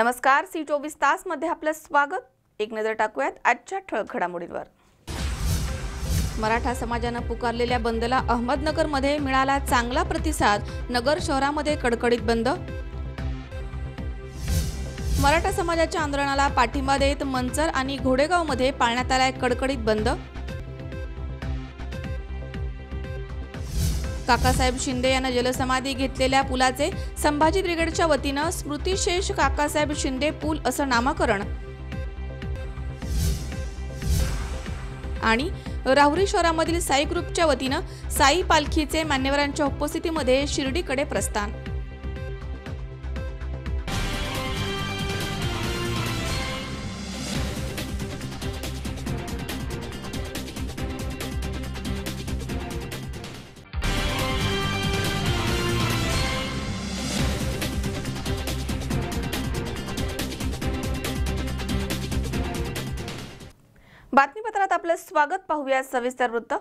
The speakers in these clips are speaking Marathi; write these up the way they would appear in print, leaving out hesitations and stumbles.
नमस्कार, सी24 तास मध्ये आपलं स्वागत। एक नजर टाकूयात आजच्या ठळक घडामोडींवर। मराठा समाजाने पुकारलेल्या बंदला अहमदनगरमध्ये मिळाला चांगला प्रतिसाद। नगर शहरामध्ये कडकडीत बंद। मराठा समाजाच्या आंदोलनाला पाठिंबा देत मंचर आणि घोडेगावमध्ये पाळण्यात आलाय कडकडीत बंद। काकासाहेब शिंदे यांना जलसमाधी घेतलेल्या पुलाचे संभाजी ब्रिगेडच्या वतीने स्मृतिशेष काकासाहेब शिंदे पूल असं नामकरण। आणि राहुरी शहरामधील साई ग्रुपच्या वतीने साई पालखीचे मान्यवरांच्या उपस्थितीमध्ये शिर्डीकडे प्रस्थान। बातमीपत्रात आपलं स्वागत। पाहूया सविस्तर वृत्त।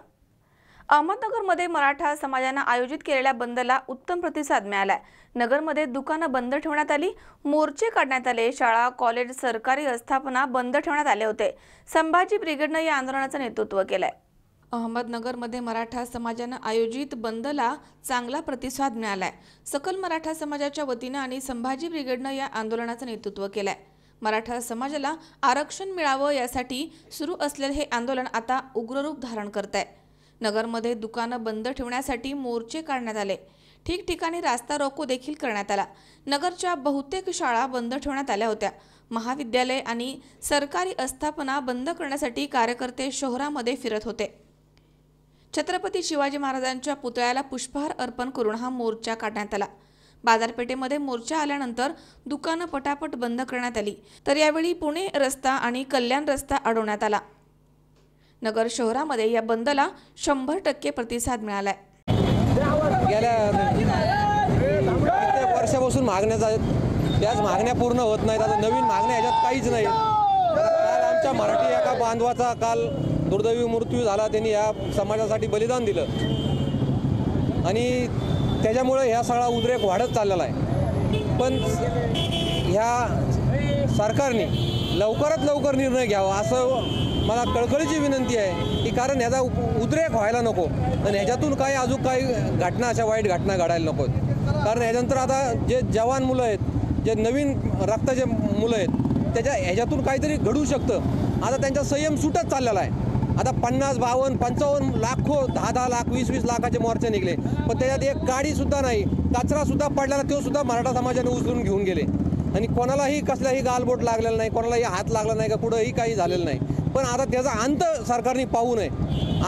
अहमदनगरमध्ये मराठा समाजाने आयोजित केलेल्या बंदला उत्तम प्रतिसाद मिळालाय। नगरमध्ये दुकानं बंद ठेवण्यात आली, मोर्चे काढण्यात आले, शाळा कॉलेज सरकारी आस्थापना बंद ठेवण्यात आले होते। संभाजी ब्रिगेडने या आंदोलनाचं नेतृत्व केलंय। अहमदनगरमध्ये मराठा समाजाने आयोजित बंदला चांगला प्रतिसाद मिळालाय। सकल मराठा समाजाच्या वतीने आणि संभाजी ब्रिगेडने या आंदोलनाचं नेतृत्व केलंय। मराठा समाजाला आरक्षण मिळावं यासाठी सुरू असलेले हे आंदोलन आता उग्र रूप धारण करत आहे। नगरमध्ये दुकानं बंद ठेवण्यासाठी मोर्चे काढण्यात आले, ठिकठिकाणी रास्ता रोको देखील करण्यात आला। नगरच्या बहुतेक शाळा बंद ठेवण्यात आल्या होत्या। महाविद्यालय आणि सरकारी आस्थापना बंद करण्यासाठी कार्यकर्ते शहरामध्ये फिरत होते। छत्रपती शिवाजी महाराजांच्या पुतळ्याला पुष्पहार अर्पण करून हा मोर्चा काढण्यात आला। बाजारपेठेमध्ये मोर्चा आल्यानंतर दुकानं पटापट बंद करण्यात आली, तर यावेळी पुणे रस्ता आणि कल्याण रस्ता अडवण्यात आला। नगर शहरामध्ये या बंदला 100% प्रतिसाद मिळालाय। गेल्या कित्येक वर्षापासून मागण्या आहेत, त्याच मागण्या पूर्ण होत नाहीत। आता नवीन मागण्या ह्याच्यात काहीच नाही। काल आमच्या मराठी एका बांधवाचा काल दुर्दैवी मृत्यू झाला, त्यांनी या समाजासाठी बलिदान दिलं आणि त्याच्यामुळे ह्या सगळा उद्रेक वाढत चाललेला आहे। पण ह्या सरकारने लवकरात लवकर निर्णय घ्यावा असं मला कळकळीची विनंती आहे की कारण ह्याचा उद्रेक व्हायला नको आणि ह्याच्यातून काही अजून काही घटना अशा वाईट घटना घडायला नको। कारण ह्याच्यानंतर आता जे जवान मुलं आहेत, जे नवीन रक्ताचे मुलं आहेत, ह्याच्यातून काहीतरी घडू शकतं। आता त्यांचा संयम सुटत चाललेला आहे। आता 50, 52, 55 लाखो 10 लाख 20 लाखाचे मोर्चे निघले, पण त्याच्यात एक गाडीसुद्धा नाही, कचरासुद्धा पडलेला, तो सुद्धा मराठा समाजाने उचलून घेऊन गेले आणि कोणालाही कसलाही गालबोट लागलेला नाही, कोणालाही हात लागला नाही, का कुठंही काही झालेलं नाही। पण आता त्याचा अंत सरकारने पाहू नये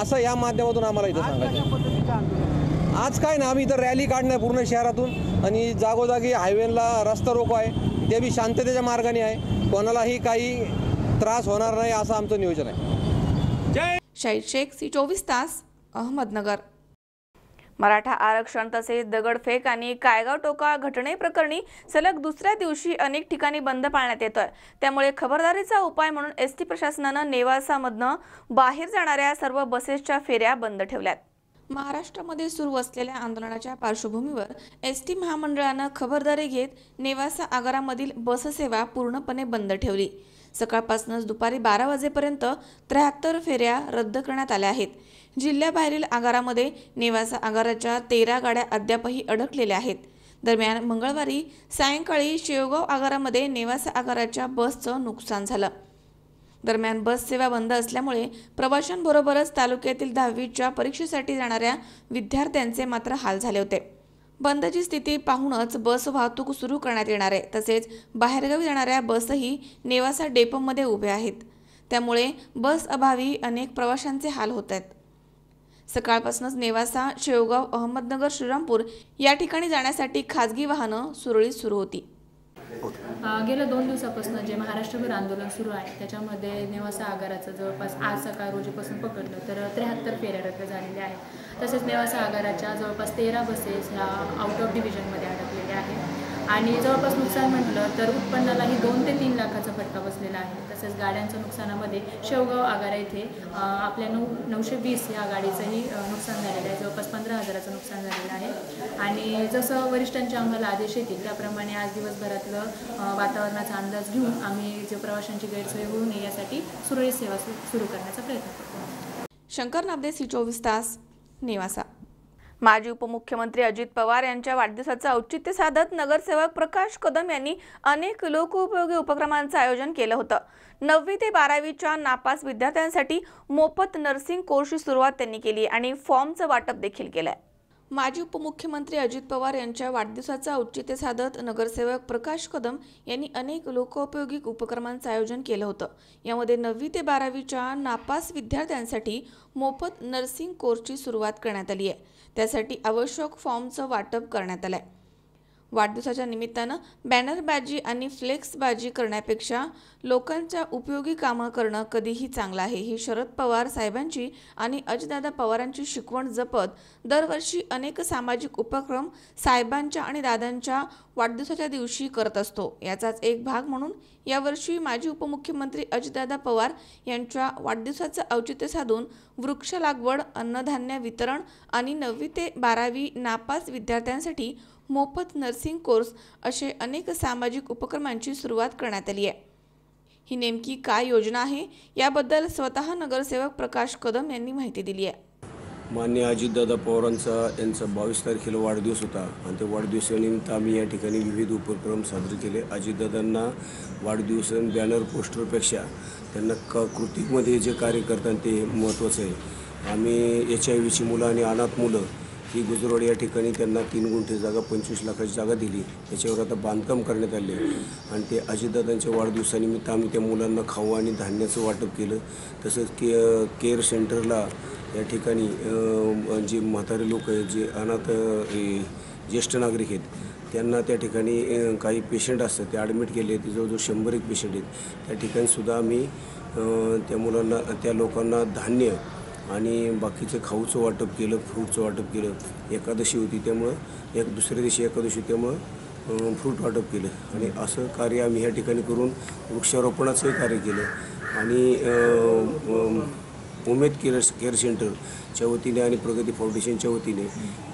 असं या माध्यमातून आम्हाला इथं सांगायचं। आज काय ना, आम्ही इथं रॅली काढणार पूर्ण शहरातून आणि जागोजागी हायवेला रस्ता रोको आहे, ते बी शांततेच्या मार्गाने आहे, कोणालाही काही त्रास होणार नाही असं आमचं नियोजन आहे। शाहीद शेख, सी24 तास, अहमदनगर। मराठा आरक्षण तसेच दगडफेक आणि कायगाव टोका घटनेप्रकरणी सलग दुसऱ्या दिवशी अनेक ठिकाणी बंद पाळण्यात येतोय। त्यामुळे खबरदारीचा उपाय म्हणून एसटी प्रशासनाने नेवासामधनं बाहेर जाणाऱ्या सर्व बसेसच्या फेऱ्या बंद ठेवल्यात। महाराष्ट्रामध्ये सुरू असलेल्या आंदोलनाच्या पार्श्वभूमीवर एसटी महामंडळाने खबरदारी घेत नेवासा आगारामधील बससेवा पूर्णपणे बंद ठेवली। सकाळपासूनच दुपारी 12 वाजेपर्यंत 73 फेऱ्या रद्द करण्यात आल्या आहेत। जिल्ह्याबाहेरील आगारामध्ये नेवासा आगाराच्या 13 गाड्या अद्यापही अडकलेल्या आहेत। दरम्यान मंगळवारी सायंकाळी शेवगाव आगारामध्ये नेवासा आगाराच्या बसचं नुकसान झालं। दरम्यान बस सेवा बंद असल्यामुळे प्रवाशांबरोबरच तालुक्यातील 10वीच्या परीक्षेसाठी जाणाऱ्या विद्यार्थ्यांचे मात्र हाल झाले होते। बंदची स्थिती पाहूनच बस वाहतूक सुरू करण्यात येणार आहे। तसेच बाहेरगावी जाणाऱ्या बसही नेवासा डेपोमध्ये उभ्या आहेत, त्यामुळे बस अभावी अनेक प्रवाशांचे हाल होत आहेत। सकाळपासूनच नेवासा, शेवगाव, अहमदनगर, श्रीरामपूर या ठिकाणी जाण्यासाठी खाजगी वाहनं सुरळीत सुरू होती। गेल्या 2 दिवसापासून जे महाराष्ट्रभर आंदोलन सुरू आहे त्याच्यामध्ये नेवासा आगाराचं जवळपास आज सकाळ रोजीपासून पकडलं तर 73 फेऱ्या रद्द झालेल्या आहेत। तसेच नेवासा आगाराच्या जवळपास 13 बसेस ह्या आउट ऑफ डिव्हिजनमध्ये अडकलेल्या आहेत आणि जवळपास नुकसान म्हटलं तर उत्पन्नालाही 2 ते 3 लाखाचा फटका बसलेला आहे। तसेच गाड्यांच्या नुकसानामध्ये शेवगाव आगारा येथे आपल्या 920 या गाडीचंही नुकसान झालेलं आहे, जवळपास 15,000चं नुकसान झालेलं आहे आणि जसं वरिष्ठांचे आम्हाला आदेश येतील त्याप्रमाणे आज दिवसभरातलं वातावरणाचा अंदाज घेऊन आम्ही जे प्रवाशांची गैरसोय होऊ नये यासाठी सुरळीत सेवा सुरू करण्याचा प्रयत्न करतो. शंकर नाबदे, सी24 तास, नेवासा. माजी उपमुख्यमंत्री अजित पवार यांच्या वाढदिवसाचं औचित्य साधत नगरसेवक प्रकाश कदम यांनी अनेक लोकोपयोगी उपक्रमांचं आयोजन केलं होतं. 9वी ते 12वीच्या नापास विद्यार्थ्यांसाठी मोफत नर्सिंग कोर्सची सुरुवात त्यांनी केली आणि फॉर्मचं वाटप देखील केलंय. माजी उपमुख्यमंत्री अजित पवार यांच्या वाढदिवसाचं औचित्य साधत नगरसेवक प्रकाश कदम यांनी अनेक लोकोपयोगी उपक्रमांचं आयोजन केलं होतं. यामध्ये 9वी ते 12वीच्या नापास विद्यार्थ्यांसाठी मोफत नर्सिंग कोर्सची सुरुवात करण्यात आली आहे. त्यासाठी आवश्यक फॉर्मचं वाटप करण्यात आलंय. वाढदिवसाच्या निमित्तानं बॅनरबाजी आणि फ्लेक्सबाजी करण्यापेक्षा लोकांच्या उपयोगी कामं करणं कधीही चांगलं आहे, ही शरद पवार साहेबांची आणि अजितदादा पवारांची शिकवण जपत दरवर्षी अनेक सामाजिक उपक्रम साहेबांच्या आणि दादांच्या वाढदिवसाच्या दिवशी करत असतो. याचाच एक भाग म्हणून यावर्षी माजी उपमुख्यमंत्री अजितदादा पवार यांच्या वाढदिवसाचं औचित्य साधून वृक्ष लागवड, अन्नधान्य वितरण आणि 9वी ते 12वी नापास विद्यार्थ्यांसाठी मोफत नर्सिंग कोर्स असे अनेक सामाजिक उपक्रमांची सुरुवात करण्यात आली आहे. ही नेमकी काय योजना आहे याबद्दल स्वतः नगरसेवक प्रकाश कदम यांनी माहिती दिली आहे. माननीय अजितदादा पवारांचा यांचा 22 तारखेला वाढदिवस होता आणि त्या वाढदिवसानिमित्त आम्ही या ठिकाणी विविध उपक्रम साजरे केले. अजितदादांना वाढदिवस बॅनर पोस्टरपेक्षा त्यांना कृतीमध्ये जे कार्य करतात ते महत्त्वाचं आहे. आम्ही HIV ची मुलं आणि अनाथ मुलं ही गुजरवाडी या ठिकाणी त्यांना 3 गुंठे जागा 25 लाखाची जागा दिली. त्याच्यावर आता बांधकाम करण्यात आले आणि ते अजितदादांच्या वाढदिवसानिमित्त आम्ही त्या मुलांना खाऊ आणि धान्याचं वाटप केलं. तसंच केअर सेंटरला या ठिकाणी जे म्हातारे लोक आहेत, जे अनाथ ज्येष्ठ नागरिक आहेत, त्यांना त्या ठिकाणी काही पेशंट असतात ते ॲडमिट केले. ते जवळजवळ 100 पेशंट आहेत. त्या ठिकाणीसुद्धा आम्ही त्या मुलांना, त्या लोकांना धान्य आणि बाकीचं खाऊचं वाटप केलं, फ्रूटचं वाटप केलं. एकादशी होती त्यामुळं दुसऱ्या दिवशी एकादशी त्यामुळं फ्रूट वाटप केलं आणि असं कार्य आम्ही ह्या ठिकाणी करून वृक्षारोपणाचंही कार्य केलं. आणि उमेद केअर सेंटरच्या वतीने आणि प्रगती फाउंडेशनच्या वतीने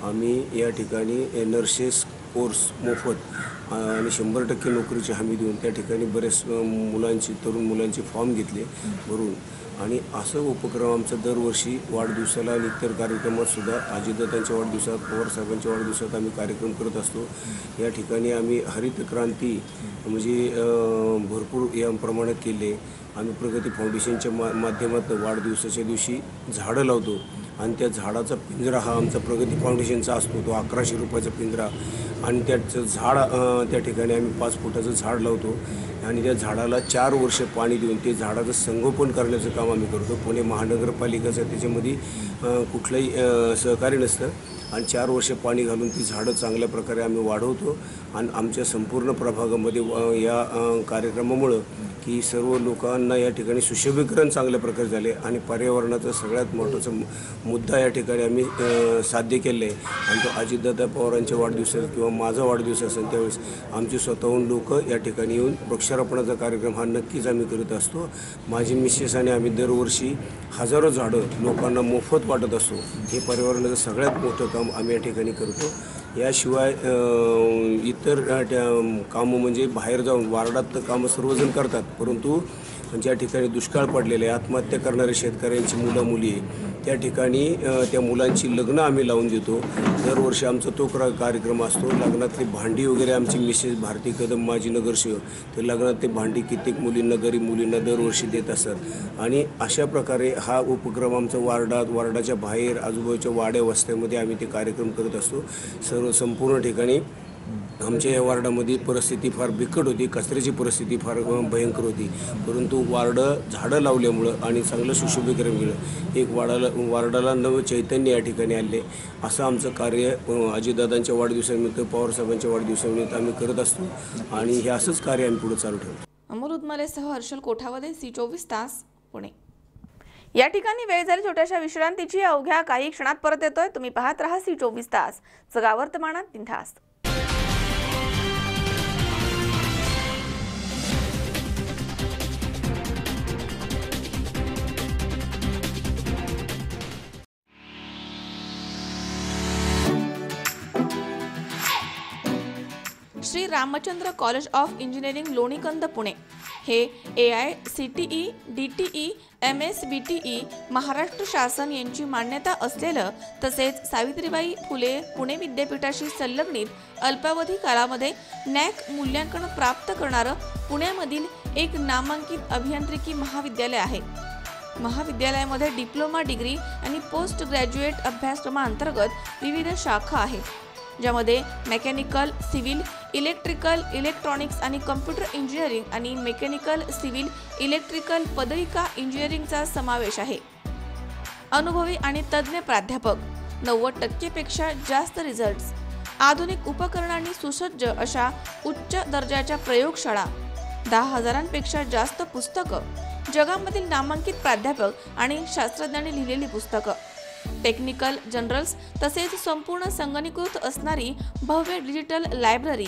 आम्ही या ठिकाणी नर्सेस कोर्स मोफत आणि 100% नोकरीची हमी देऊन त्या ठिकाणी बरेच तरुण मुलांचे फॉर्म घेतले भरून. आणि असं उपक्रम आमचा दरवर्षी वाढदिवसाला आणि इतर कार्यक्रमातसुद्धा अजितदादांच्या वाढदिवसात, पवारसाहेबांच्या वाढदिवसात आम्ही कार्यक्रम करत असतो. या ठिकाणी आम्ही हरित क्रांती म्हणजे भरपूर या प्रमाणात केले. आम्ही प्रगती फाउंडेशनच्या माध्यमातून वाढदिवसाच्या दिवशी झाडं लावतो आणि त्या झाडाचा पिंजरा हा आमचा प्रगती फाउंडेशनचा असतो. तो 1100 रुपयाचा पिंजरा आणि त्याचं झाड त्या ठिकाणी आम्ही 5 फुटाचं झाड लावतो आणि त्या झाडाला 4 वर्ष पाणी देऊन ते झाडाचं संगोपन करण्याचं काम आम्ही करतो. पुणे महानगरपालिकेचं त्याच्यामध्ये कुठलंही सहकार्य नसतं आणि 4 वर्ष पाणी घालून ती झाडं चांगल्या प्रकारे आम्ही वाढवतो. आणि आमच्या संपूर्ण प्रभागामध्ये या कार्यक्रमामुळं की सर्व लोकांना या ठिकाणी सुशोभीकरण चांगल्या प्रकारे झाले आणि पर्यावरणाचा सगळ्यात महत्त्वाचा मुद्दा या ठिकाणी आम्ही साध्य केलं आहे. आणि तो अजितदादा पवारांच्या वाढदिवसात किंवा माझा वाढदिवस असेल त्यावेळेस आमचे स्वतःहून लोक या ठिकाणी येऊन वृक्षारोपणाचा कार्यक्रम हा नक्कीच आम्ही करत असतो. माझी मिसेस आणि आम्ही दरवर्षी हजारो झाडं लोकांना मोफत वाटत असतो. हे पर्यावरणाचं सगळ्यात मोठं काम आम्ही या ठिकाणी करतो. याशिवाय इतर कामं म्हणजे बाहेर जाऊन वार्डात तर कामं सर्वजण करतात, परंतु ज्या ठिकाणी दुष्काळ पडलेले आत्महत्या करणारे शेतकऱ्यांची मुलं मुली त्या ठिकाणी त्या मुलांची लग्न आम्ही लावून देतो. दरवर्षी आमचा तो कार्यक्रम असतो. लग्नातली भांडी वगैरे आमची मिसेस भारती कदम माझी नगरसेवक ते लग्नातली भांडी कित्येक मुलींना, गरीब मुलींना दरवर्षी देत असतात. आणि अशा प्रकारे हा उपक्रम आमचा वार्डाच्या बाहेर आजूबाजूच्या वाड्या वस्त्यामध्ये आम्ही ते कार्यक्रम करत असतो. संपूर्ण ठिकाणी आमच्या या वार्डामध्ये परिस्थिती फार बिकट होती, कचऱ्याची परिस्थिती फार भयंकर होती, परंतु झाडं लावल्यामुळं आणि चांगलं सुशोभीकरण केलं एक वार्डाला नवं चैतन्य या ठिकाणी आले. असं आमचं कार्य अजितदादांच्या वाढदिवसानिमित्त, पवारसाहेबांच्या वाढदिवसानिमित्त आम्ही करत असतो आणि हे असंच कार्य आम्ही पुढे चालू ठेवतो. अमोल उदमलेसह हर्षल कोठावदे, सी24 तास, पुणे. या ठिकाणी वेळ झाली छोट्याशा विश्रांतीची. अवघ्या काही क्षणात परत येतोय. तुम्ही पाहत राहा सी24 तास, जगा वर्तमानात बिनधास्त. Ramchandra college of engineering Lonikand Pune हे AICTE DTE MSBTE महाराष्ट्र शासन यांची मान्यता असलेलं तसेच सावित्रीबाई फुले पुणे विद्यापीठाशी संलग्नित अल्पावधी काळामध्ये NAC मूल्यांकन प्राप्त करणारं पुण्यामधील एक नामांकित अभियांत्रिकी महाविद्यालय आहे. महाविद्यालयामध्ये डिप्लोमा डिग्री आणि पोस्ट ग्रॅज्युएट अभ्यासक्रमांतर्गत विविध शाखा आहेत, ज्यामध्ये मेकॅनिकल, सिव्हिल, इलेक्ट्रिकल, इलेक्ट्रॉनिक्स आणि कम्प्युटर इंजिनिअरिंग आणि मेकॅनिकल, सिव्हिल, इलेक्ट्रिकल पदविका इंजिनिअरिंगचा समावेश आहे. अनुभवी आणि तज्ज्ञ प्राध्यापक, 90% पेक्षा जास्त रिझल्ट्स, आधुनिक उपकरणांनी सुसज्ज अशा उच्च दर्जाच्या प्रयोगशाळा, 10,000पेक्षा जास्त पुस्तकं, जगामधील नामांकित प्राध्यापक आणि शास्त्रज्ञांनी लिहिलेली पुस्तकं, टेक्निकल जर्नल्स तसेच संपूर्ण संगणकीकृत असणारी भव्य डिजिटल लायब्ररी,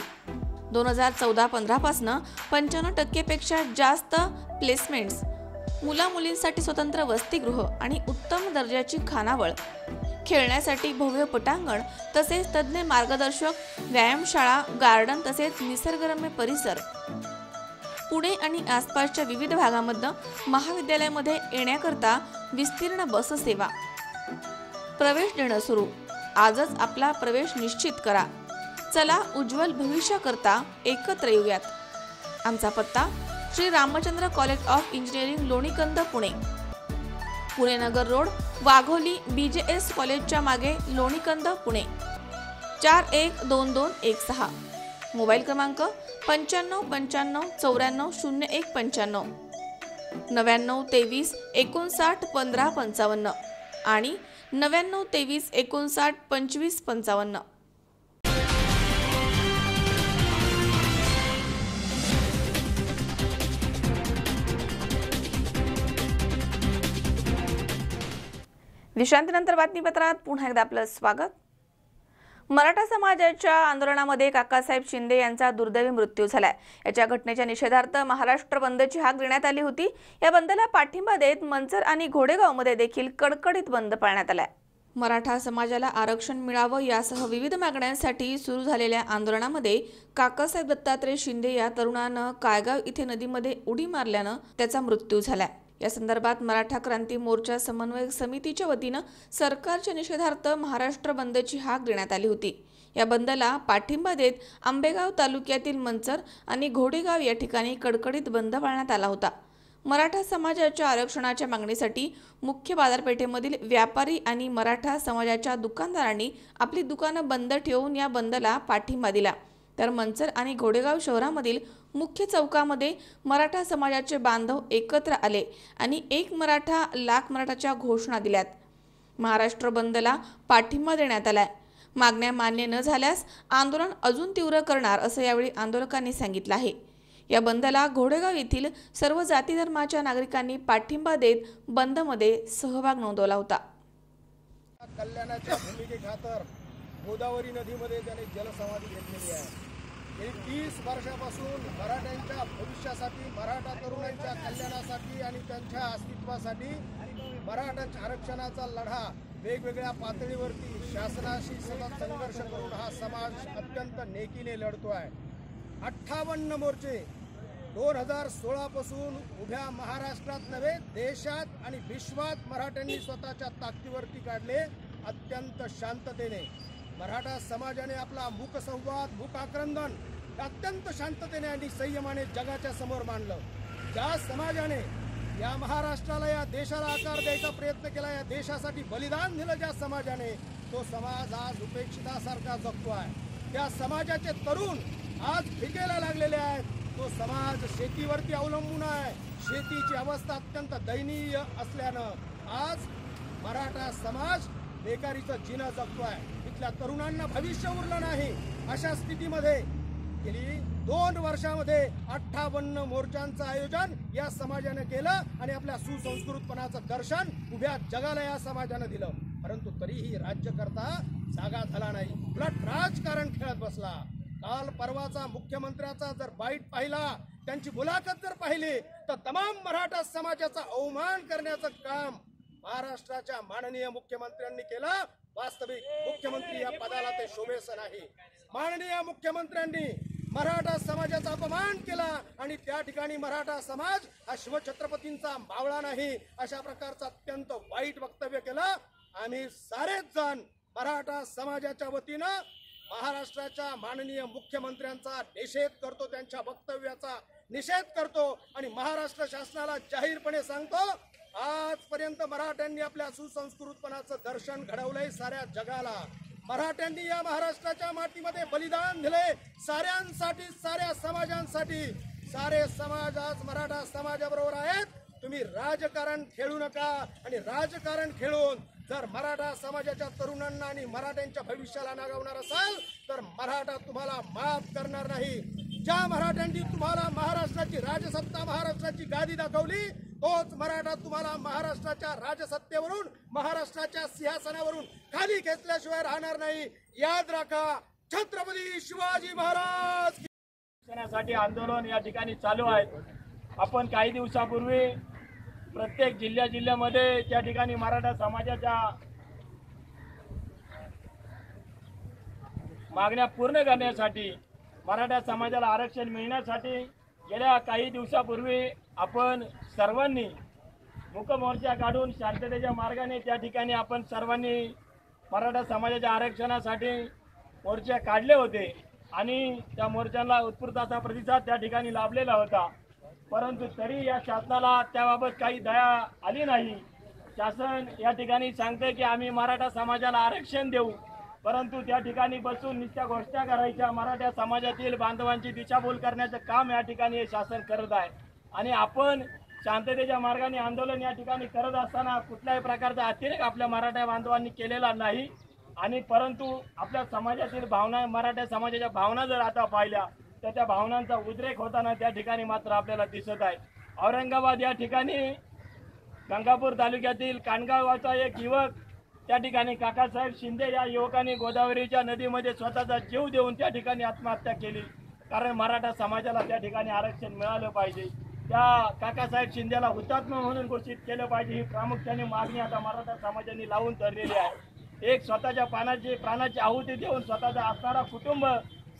2014-15 पासून 95% पेक्षा जास्त प्लेसमेंट्स, मुला-मुलींसाठी स्वतंत्र वसतिगृह आणि उत्तम दर्जाची खानावळ, खेळण्यासाठी भव्य पटांगण तसेच तज्ज्ञ मार्गदर्शक, व्यायामशाळा, गार्डन तसेच निसर्गरम्य परिसर. पुणे आणि आसपासच्या विविध भागांमधून महाविद्यालयामध्ये येण्याकरता विस्तीर्ण बस सेवा. प्रवेश देणं सुरू. आजच आपला प्रवेश निश्चित करा. चला उज्ज्वल भविष्याकरता एकत्र येऊयात. आमचा पत्ता Shri Ramchandra college of engineering Lonikand Pune, Pune Nagar road, Wagholi, BJS कॉलेजच्या मागे, लोणीकंद पुणे, 412216. मोबाईल क्रमांक 9595 94 0195, 99 23 59 15 55 आणि 99 23 59 25 55. विश्रांतीनंतर बातमीपत्रात पुन्हा एकदा आपलं स्वागत. मराठा समाजाच्या आंदोलनामध्ये काकासाहेब शिंदे यांचा दुर्दैवी मृत्यू झालाय. याच्या घटनेच्या निषेधार्थ महाराष्ट्र बंदची हाक देण्यात आली होती. या बंदला पाठिंबा देत मंचर आणि घोडेगावमध्ये देखील कडकडीत बंद पाळण्यात आलाय. मराठा समाजाला आरक्षण मिळावं यासह विविध मागण्यांसाठी सुरू झालेल्या आंदोलनामध्ये काकासाहेब दत्तात्रय शिंदे या तरुणानं कायगाव इथे नदीमध्ये उडी मारल्यानं त्याचा मृत्यू झालाय. या संदर्भात मराठा क्रांती मोर्चा समन्वय समितीच्या वतीनं सरकारच्या निषेधार्थ महाराष्ट्र बंदची हाक देण्यात आली होती. या बंदला पाठिंबा देत आंबेगाव तालुक्यातील मंचर आणि घोडेगाव या ठिकाणी कडकडीत बंद पाळण्यात आला होता. मराठा समाजाच्या आरक्षणाच्या मागणीसाठी मुख्य बाजारपेठेमधील व्यापारी आणि मराठा समाजाच्या दुकानदारांनी आपली दुकानं बंद ठेवून या बंदला पाठिंबा दिला. तर मंचर आणि घोडेगाव शहरामधील मुख्य चौकामध्ये मराठा समाजाचे बांधव एकत्र आले आणि एक मराठा लाख मराठाच्या घोषणा दिल्यात. महाराष्ट्र बंदला पाठिंबा देण्यात आलाय. मागण्या मान्य न झाल्यास आंदोलन अजून तीव्र करणार असं यावेळी आंदोलकांनी सांगितलं आहे. या बंदला घोडेगाव येथील सर्व जाती धर्माच्या नागरिकांनी पाठिंबा देत बंदमध्ये सहभाग नोंदवला होता. कल्याणाच्या भूमिकेखातर गोदावरी नदीमध्ये त्याने जलसमाधी घेतलेली आहे. 30 वर्षापासून मराठ्यांच्या भविष्यासाठी, मराठा तरुणांच्या कल्याणासाठी आणि त्यांच्या अस्तित्वासाठी मराठा आरक्षणाचा लढा वेगवेगळ्या पातळीवरती शासनाशी सतत संघर्ष करून हा समाज अत्यंत नेकीने लढतो आहे. 58 मोर्चे 2016 पासून उभ्या महाराष्ट्रात नव्हे देशात आणि विश्वात मराठ्यांनी स्वतःच्या ताकदीवरती काढले. अत्यंत शांततेने मराठा समाजाने आपला मूकसंवाद, मूकाक्रंदन अत्यंत शांततेने आणि संयमाने जगाच्या समोर मांडलं. ज्या समाजाने या महाराष्ट्राला, या देशाला आकार द्यायचा प्रयत्न केला, या देशासाठी बलिदान दिलं ज्या समाजाने, तो समाज आज उपेक्षितासारखा जगतो आहे. त्या समाजाचे तरुण आज भिकेला लागलेले आहेत. तो समाज शेतीवरती अवलंबून आहे. शेतीची अवस्था अत्यंत दयनीय असल्यानं आज मराठा समाज बेकारीचं जिना जगतो आहे. इथल्या तरुणांना भविष्य उरलं नाही. अशा स्थितीमध्ये गेली 2 वर्षामध्ये 58 मोर्चांचं आयोजन या समाजाने केलं आणि आपल्या सुसंस्कृतपणाचं दर्शन उभ्या जगाला या समाजानं दिलं. परंतु तरीही राज्यकर्ता जागा झाला नाही, उलट राजकारण खेळत बसला. काल परवाचा मुख्यमंत्र्याचा जर बाईट पाहिला, त्यांची मुलाखत जर पाहिली, तर तमाम मराठा समाजाचा अवमान करण्याचं काम महाराष्ट्राच्या माननीय मुख्यमंत्र्यांनी केलं. वास्तविक मुख्यमंत्री या पदाला ते शोभेस नाही. माननीय मुख्यमंत्र्यांनी मराठा समाजाचा अपमान केला आणि त्या ठिकाणी मराठा समाज हा शिवछत्रपतींचा मावळा नाही अशा प्रकारचं अत्यंत वाईट वक्तव्य केलं। आम्ही सारेच जण मराठा समाजाच्या वतीनं महाराष्ट्राच्या माननीय मुख्यमंत्र्यांचा निषेध करतो, त्यांच्या वक्तव्याचा निषेध करतो आणि महाराष्ट्र शासनाला जाहीरपणे सांगतो, आजपर्यंत मराठ्यांनी आपल्या सुसंस्कृतपणाचं दर्शन घडवलंय साऱ्या जगाला। मराठ्यांनी या महाराष्ट्राच्या मातीमध्ये बलिदान दिले साऱ्यांसाठी, साऱ्या समाजांसाठी। सारे समाज आज मराठा समाजाबरोबर आहेत। तुम्ही राजकारण खेळू नका आणि राजकारण खेळून जर मराठा समाजाच्या तरुणांना आणि मराठ्यांच्या भविष्याला नागवणार असाल तर मराठा तुम्हाला माफ करणार नाही। ज्या मराठ्यांनी तुम्हाला महाराष्ट्राची राजसत्ता, महाराष्ट्राची गादी दाखवली, तोच मराठा तुम्हाला महाराष्ट्राच्या राजसत्तेवरून, महाराष्ट्राच्या सिंहासनावरून खाली घेतल्याशिवाय राहणार नाही। याद राखा, छत्रपती शिवाजी महाराज साठी आंदोलन या ठिकाणी चालू आहे। आपण काही दिवसापूर्वी प्रत्येक जिल्ह्यामध्ये त्या ठिकाणी मराठा समाजाच्या मागण्या पूर्ण करण्यासाठी, मराठा समाजाला आरक्षण मिळण्यासाठी गेल्या काही दिवसापूर्वी आपण सर्वांनी मूक मोर्चा काढून शांततेच्या मार्गाने त्या ठिकाणी आपण सर्वांनी मराठा समाजाच्या आरक्षणासाठी मोर्चे काढले होते आणि त्या मोर्चाला उत्स्फूर्त असा प्रतिसाद त्या ठिकाणी लाभलेला होता। परंतु तरी या शासनाला त्याबाबत काही दया आली नाही। शासन या ठिकाणी सांगते की आम्ही मराठा समाजाला आरक्षण देऊ, परंतु त्या ठिकाणी बसून नुसत्या गोष्टी करायच्या, मराठा समाजातील बांधवांची दिशाभूल करण्याचं काम या ठिकाणी हे शासन करत आहे। आणि आपण शांततेच्या मार्गाने आंदोलन या ठिकाणी करत असताना कुठल्याही प्रकारचा अतिरेक आपल्या मराठा बांधवांनी केलेला नाही। आणि परंतु आपल्या समाजातील भावना, मराठा समाजाच्या भावना जर आता पाहिल्या तर त्या भावनांचा उद्रेक होताना त्या ठिकाणी मात्र आपल्याला दिसत आहे। औरंगाबाद या ठिकाणी गंगापूर तालुक्यातील कानगावचा एक युवक त्या ठिकाणी काकासाहेब शिंदे या युवकांनी गोदावरीच्या नदीमध्ये स्वतःचा जीव देऊन त्या ठिकाणी आत्महत्या केली, कारण मराठा समाजाला त्या ठिकाणी आरक्षण मिळालं पाहिजे। त्या काकासाहेब शिंदेला हुतात्मा म्हणून घोषित केलं पाहिजे, ही प्रामुख्याने मागणी आता मराठा समाजाने लावून धरलेली आहे। एक स्वतःच्या प्राणाची आहुती देऊन स्वतःचा असणारा कुटुंब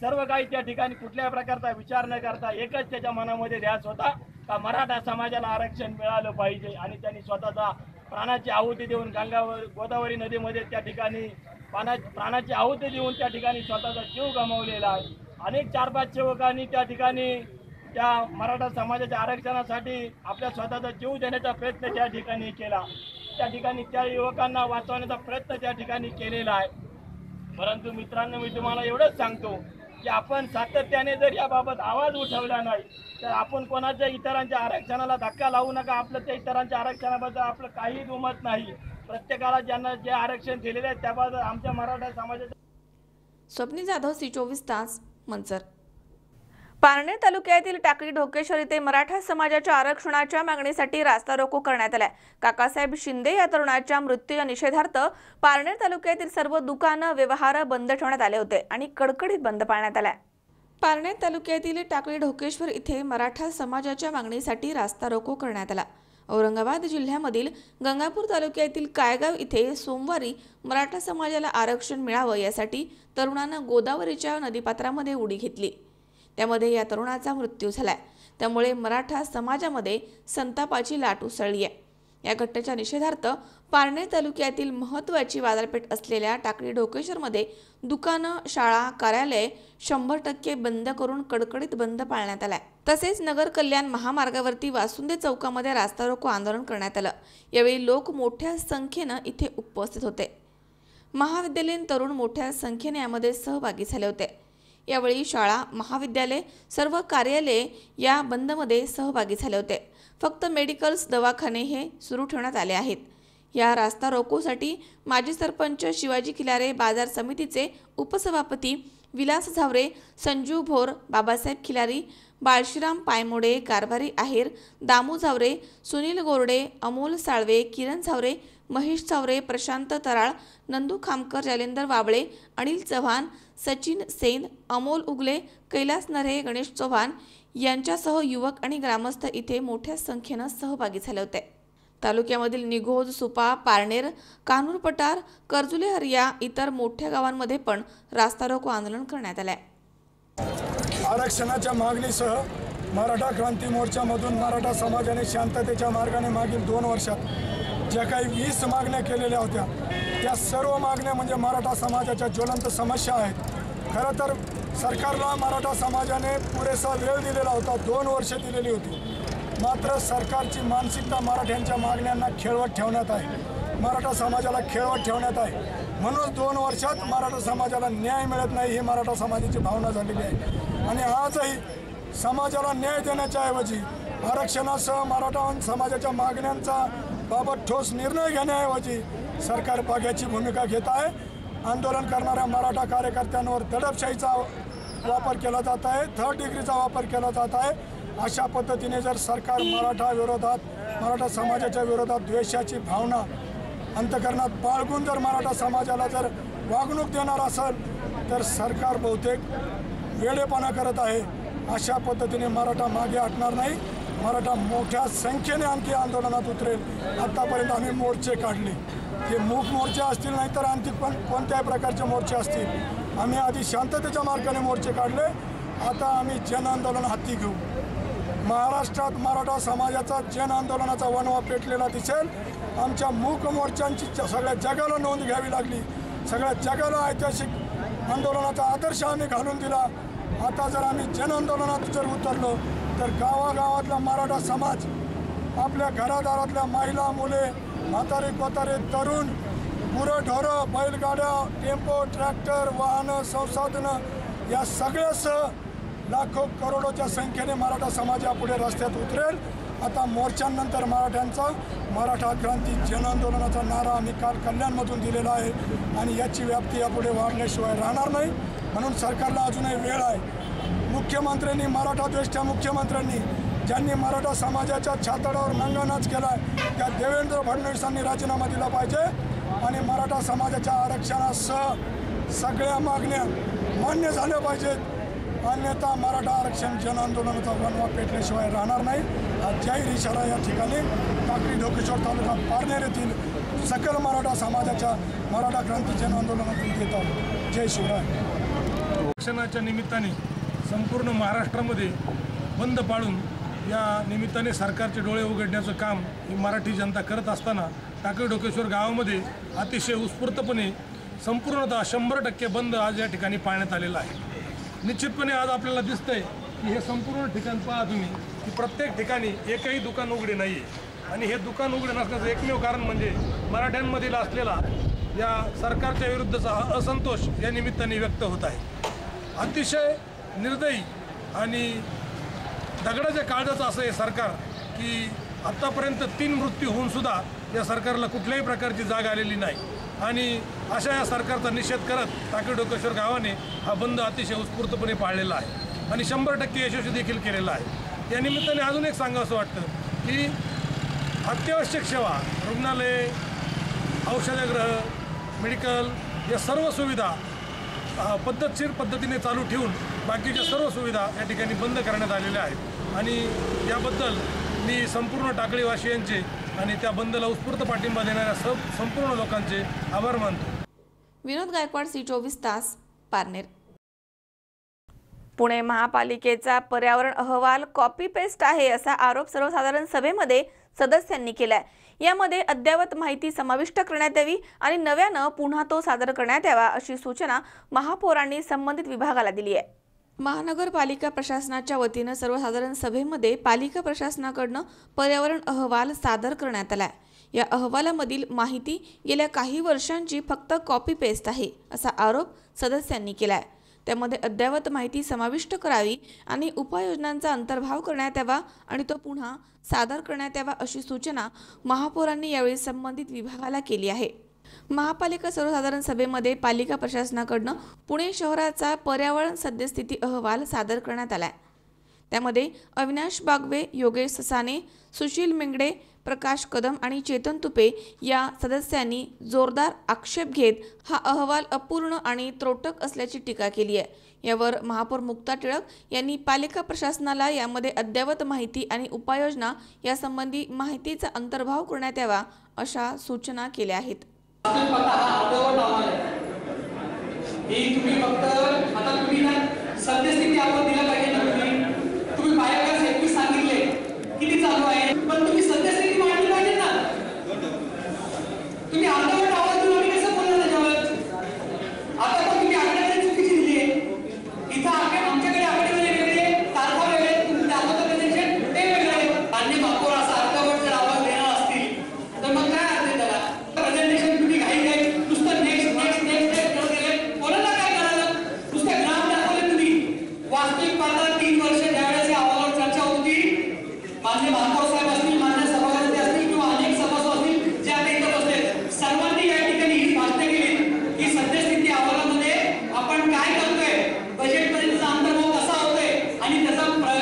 सर्व काही त्या ठिकाणी कुठल्याही प्रकारचा विचार न करता एकच त्याच्या मनामध्ये ध्यास होता का मराठा समाजाला आरक्षण मिळालं पाहिजे आणि त्यांनी स्वतःचा प्राणाची आहुती देऊन गोदावरी नदीमध्ये त्या ठिकाणी प्राणाची आहुती देऊन त्या ठिकाणी स्वतःचा जीव गमावलेला आहे। अनेक 4-5 युवकांनी त्या ठिकाणी त्या मराठा समाजाच्या आरक्षणासाठी आपल्या स्वतःचा जीव देण्याचा प्रयत्न त्या ठिकाणी केला। त्या ठिकाणी त्या युवकांना वाचवण्याचा प्रयत्न त्या ठिकाणी केलेला आहे। परंतु मित्रांनो, मी तुम्हाला एवढंच सांगतो की आपण सातत्याने जर याबाबत आवाज उठवला नाही तर आपण कोणाच्या इतरांच्या आरक्षणाला धक्का लावू नका। आपलं त्या इतरांच्या आरक्षणाबद्दल आपलं काही दुमत नाही। प्रत्येकाला ज्यांना जे आरक्षण दिलेले आहे त्याबद्दल आमच्या मराठा समाजाच्या स्वप्नी जाधव, C24 तास, मंचर। पारनेर तालुक्यातील टाकळी ढोकेश्वर इथे मराठा समाजाच्या आरक्षणाच्या मागणीसाठी रास्ता रोको करण्यात आलाय। काकासाहेब शिंदे या तरुणाच्या मृत्यूच्या निषेधार्थ पारनेर तालुक्यातील सर्व दुकानं, व्यवहार बंद ठेवण्यात आले होते आणि कडकडीत बंद पाळण्यात आलाय। पारनेर तालुक्यातील टाकळी ढोकेश्वर इथे मराठा समाजाच्या मागणीसाठी रास्ता रोको करण्यात आला। औरंगाबाद जिल्ह्यामधील गंगापूर तालुक्यातील कायगाव इथे सोमवारी मराठा समाजाला आरक्षण मिळावं यासाठी तरुणानं गोदावरीच्या नदीपात्रामध्ये उडी घेतली। त्यामध्ये या तरुणाचा मृत्यू झालाय। त्यामुळे मराठा समाजामध्ये संतापाची लाट उसळली आहे। या घटनेच्या निषेधार्थ पारनेर तालुक्यातील महत्त्वाची बाजारपेठ असलेल्या टाकळी ढोकेश्वरमध्ये दुकानं, शाळा, कार्यालय 100% बंद करून कडकडीत बंद पाळण्यात आलाय। तसेच नगर कल्याण महामार्गावरती वासुंदे चौकामध्ये रास्ता रोको आंदोलन करण्यात आलं। यावेळी लोक मोठ्या संख्येनं इथे उपस्थित होते। महाविद्यालयीन तरुण मोठ्या संख्येने यामध्ये सहभागी झाले होते। यावेळी शाळा, महाविद्यालय, सर्व कार्यालये या बंदमध्ये सहभागी झाले होते। फक्त मेडिकल्स, दवाखाने हे सुरू ठेवण्यात आले आहेत। या रास्ता रोकोसाठी माजी सरपंच शिवाजी खिलारे, बाजार समितीचे उपसभापती विलास झावरे, संजू भोर, बाबासाहेब खिलारी, बाळशीराम पायमोडे, कारभारी आहेर, दामू झावरे, सुनील गोरडे, अमोल साळवे, किरण झावरे, महेश झावरे, प्रशांत तराळ, नंदू खामकर, जालेंदर वाबळे, अनिल चव्हाण, सचिन सेन, अमोल उगले, कैलास नरे, गणेश चव्हाण यांच्यासह युवक आणि ग्रामस्थ इथे मोठ्या संख्येनं सहभागी झाले होते। तालुक्यामधील निघोज, सुपा, पारनेर, कानूर पठार, कर्जुले हरिया इतर मोठ्या गावांमध्ये पण रास्ता रोको आंदोलन करण्यात आले। आरक्षणाच्या मागणीसह मराठा क्रांती मोर्चामधून मराठा समाजाने शांततेच्या मार्गाने मागील 2 वर्षात ज्या काही 20 मागण्या केलेल्या होत्या त्या सर्व मागण्या म्हणजे मराठा समाजाच्या ज्वलंत समस्या आहेत। खरं तर सरकारला मराठा समाजाने पुरेसा वेळ दिलेला होता, 2 वर्ष दिलेली होती, मात्र सरकारची मानसिकता मराठ्यांच्या मागण्यांना खेळवत ठेवण्यात आहे, मराठा समाजाला खेळवत ठेवण्यात आहे, म्हणून 2 वर्षात मराठा समाजाला न्याय मिळत नाही ही मराठा समाजाची भावना झालेली आहे। आणि आजही समाजाला न्याय देण्याच्या ऐवजी आरक्षणासह मराठा समाजाच्या मागण्यांचा बाबत ठोस निर्णय घेण्याऐवजी सरकार पाग्याची भूमिका घेत आहे। आंदोलन करणाऱ्या मराठा कार्यकर्त्यांवर दडपशाहीचा वापर केला जात आहे, 3rd डिग्रीचा वापर केला जात आहे। अशा पद्धतीने जर सरकार मराठा समाजाच्या विरोधात द्वेषाची भावना अंतःकरणात बाळगून जर मराठा समाजाला जर वागणूक देणार असेल तर सरकार बहुतेक वेळेपणा करत आहे। अशा पद्धतीने मराठा मागे हटणार नाही, मराठा मोठ्या संख्येने आणखी आंदोलनात उतरेल। आतापर्यंत आम्ही मोर्चे काढले, हे मूक मोर्चे असतील नाही तर आणखी पण कोणत्याही प्रकारचे मोर्चे असतील, आम्ही आधी शांततेच्या मार्गाने मोर्चे काढले, आता आम्ही जन आंदोलन हाती घेऊ। महाराष्ट्रात मराठा समाजाचा जन आंदोलनाचा वणवा पेटलेला दिसेल। आमच्या मूक मोर्चांची सगळ्या जगाला नोंद घ्यावी लागली, सगळ्या जगाला ऐतिहासिक आंदोलनाचा आदर्श आम्ही घालून दिला। आता जर आम्ही जन आंदोलनात जर उतरलो तर गावागावातला मराठा समाज आपल्या घरादारातल्या महिला, मुले, म्हातारे, कोतारे, तरुण, गुरंढोरं, बैलगाड्या, टेम्पो, ट्रॅक्टर, वाहनं, संसाधनं या सगळ्यासह लाखो करोडोच्या संख्येने मराठा समाज यापुढे रस्त्यात उतरेल। आता मोर्चांनंतर मराठ्यांचा मराठा क्रांती जन आंदोलनाचा नारा आम्ही काल कल्याणमधून दिलेला आहे आणि याची व्याप्ती यापुढे वाढल्याशिवाय राहणार नाही, म्हणून सरकारला अजूनही वेळ आहे। मुख्यमंत्र्यांनी, मराठा द्वेष्टा मुख्यमंत्र्यांनी ज्यांनी मराठा समाजाच्या छातडावर नंगानाच केला आहे त्या देवेंद्र फडणवीसांनी राजीनामा दिला पाहिजे आणि मराठा समाजाच्या आरक्षणासह सगळ्या मागण्या मान्य झाल्या पाहिजेत, अन्यथा मराठा आरक्षण जन आंदोलनाचा वणवा पेटल्याशिवाय राहणार नाही। हा जाहीर इशारा या ठिकाणी टाकळी ढोकेश्वर तालुका पारनेर येथील सकल मराठा समाजाच्या मराठा क्रांती जन आंदोलनातून देत आहोत। जय शिवराय। आरक्षणाच्या निमित्ताने संपूर्ण महाराष्ट्रामध्ये बंद पाळून या निमित्ताने सरकारचे डोळे उघडण्याचं काम ही मराठी जनता करत असताना टाकळी ढोकेश्वर गावामध्ये अतिशय उत्स्फूर्तपणे संपूर्णतः 100% बंद आज या ठिकाणी पाळण्यात आलेला आहे। निश्चितपणे आज आपल्याला दिसतंय की हे संपूर्ण ठिकाण पहा तुम्ही की प्रत्येक ठिकाणी एकही दुकान उघडे नाही आहे आणि हे दुकान उघडे नसण्याचं एकमेव कारण म्हणजे मराठ्यांमधील असलेला या सरकारच्या विरुद्धचा असंतोष या निमित्ताने व्यक्त होत आहे। अतिशय निर्दयी आणि दगडाच्या काळजाचं असं हे सरकार की आत्तापर्यंत 3 मृत्यू होऊन सुद्धा या सरकारला कुठल्याही प्रकारची जाग आलेली नाही आणि अशा या सरकारचा निषेध करत टाकळी ढोकेश्वर गावाने हा बंद अतिशय उत्स्फूर्तपणे पाळलेला आहे आणि 100% यशस्वी देखील केलेला आहे। या निमित्ताने अजून एक सांगावं असं वाटतं की अत्यावश्यक सेवा, रुग्णालय, औषधगृह, मेडिकल या सर्व सुविधा पद्धतशीर पद्धतीने चालू ठेवून बाकीच्या सर्व सुविधा या ठिकाणी बंद करण्यात आलेल्या आहेत आणि याबद्दल मी संपूर्ण टाकळीवासियांचे आणि त्या बंदला उत्स्फूर्त पाठिंबा देणाऱ्या संपूर्ण लोकांचे आभार मानतो। विनोद गायकवाड, C24 तास, पारनेर। पुणे महापालिकेचा पर्यावरण अहवाल कॉपी पेस्ट आहे असा आरोप सर्वसाधारण सभेमध्ये सदस्यांनी केलाय। यामध्ये अद्ययावत माहिती समाविष्ट करण्यात यावी आणि नव्यानं पुन्हा तो सादर करण्यात यावा अशी सूचना महापौरांनी संबंधित विभागाला दिली आहे। महानगरपालिका प्रशासनाच्या वतीनं सर्वसाधारण सभेमध्ये पालिका प्रशासनाकडून पर्यावरण अहवाल सादर करण्यात आलाय। या अहवालामधील माहिती गेल्या काही वर्षांची फक्त कॉपी पेस्ट आहे असा आरोप सदस्यांनी केलाय। त्यामध्ये अद्ययावत माहिती समाविष्ट करावी आणि उपाययोजनांचा अंतर्भाव करण्यात यावा आणि तो पुन्हा सादर करण्यात यावा अशी सूचना महापौरांनी यावेळी संबंधित विभागाला केली आहे। महापालिका सर्वसाधारण सभेमध्ये पालिका प्रशासनाकडून पुणे शहराचा पर्यावरण सद्यस्थिती अहवाल सादर करण्यात आलाय। त्यामध्ये अविनाश बागवे, योगेश ससाने, सुशील मेंगडे, प्रकाश कदम आणि चेतन तुपे या सदस्यांनी जोरदार आक्षेप घेत हा अहवाल अपूर्ण आणि त्रोटक असल्याची टीका केली आहे। यावर महापौर मुक्ता टिळक यांनी पालिका प्रशासनाला यामध्ये अद्ययावत माहिती आणि उपाययोजना यासंबंधी माहितीचा अंतर्भाव करण्यात यावा अशा सूचना केल्या आहेत। सद्यस्थिती आपण दिला मान्य महापौर साहेब असतील, मान्य सभापती असतील किंवा अनेक सभासद असतील जे आता इथं बसले, सर्वांनी या ठिकाणी ही भाषणे केली की सद्यस्थिती अहवालामध्ये आपण काय करतोय, बजेटपर्यंतचा अंतर्भाव कसा होतोय आणि त्याचा आपल्या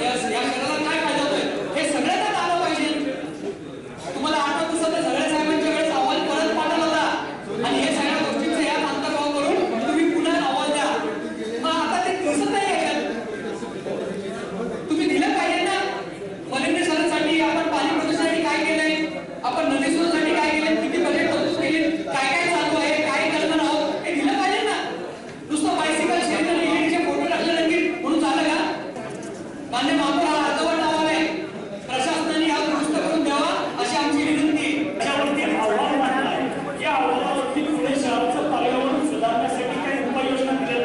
या शहराला काय फायदा होतोय हे सगळं त्यात आलं पाहिजे. तुम्हाला आठवत असेल तर सगळ्या साहेबांच्या वेळेस अहवाल परत पाठवला होता आणि हे सगळ्या गोष्टींचा यात अंतर्भाव करून तुम्ही पुन्हा अहवाल द्या. मग आता ते दिसत नाही याच्यात. तुम्ही दिलं पाहिजे ना. मलिंद्र सरांसाठी आपण पाणी प्रदूषणासाठी काय केलंय, आपण नदी सुधारण्यासाठी काय केलंय, किती बजेट तरतूद केली, काय काय चालू आहे, काय करणार आहोत हे दिलं पाहिजे ना. नुसतं बायसिकल शेअर इलेक्ट्रिकचे फोटो टाकले नाही म्हणून झालं का? मान्य महापौर हा अर्धवट अहवाल आहे. प्रशासनाने हा दुरुस्त करून द्यावा अशी आमची विनंती आहे. त्याच्यावरती अहवाल मांडला आहे. या अहवालावरती पुणे शहराचं पर्यावरण सुधारण्यासाठी काही उपाययोजना दिल्या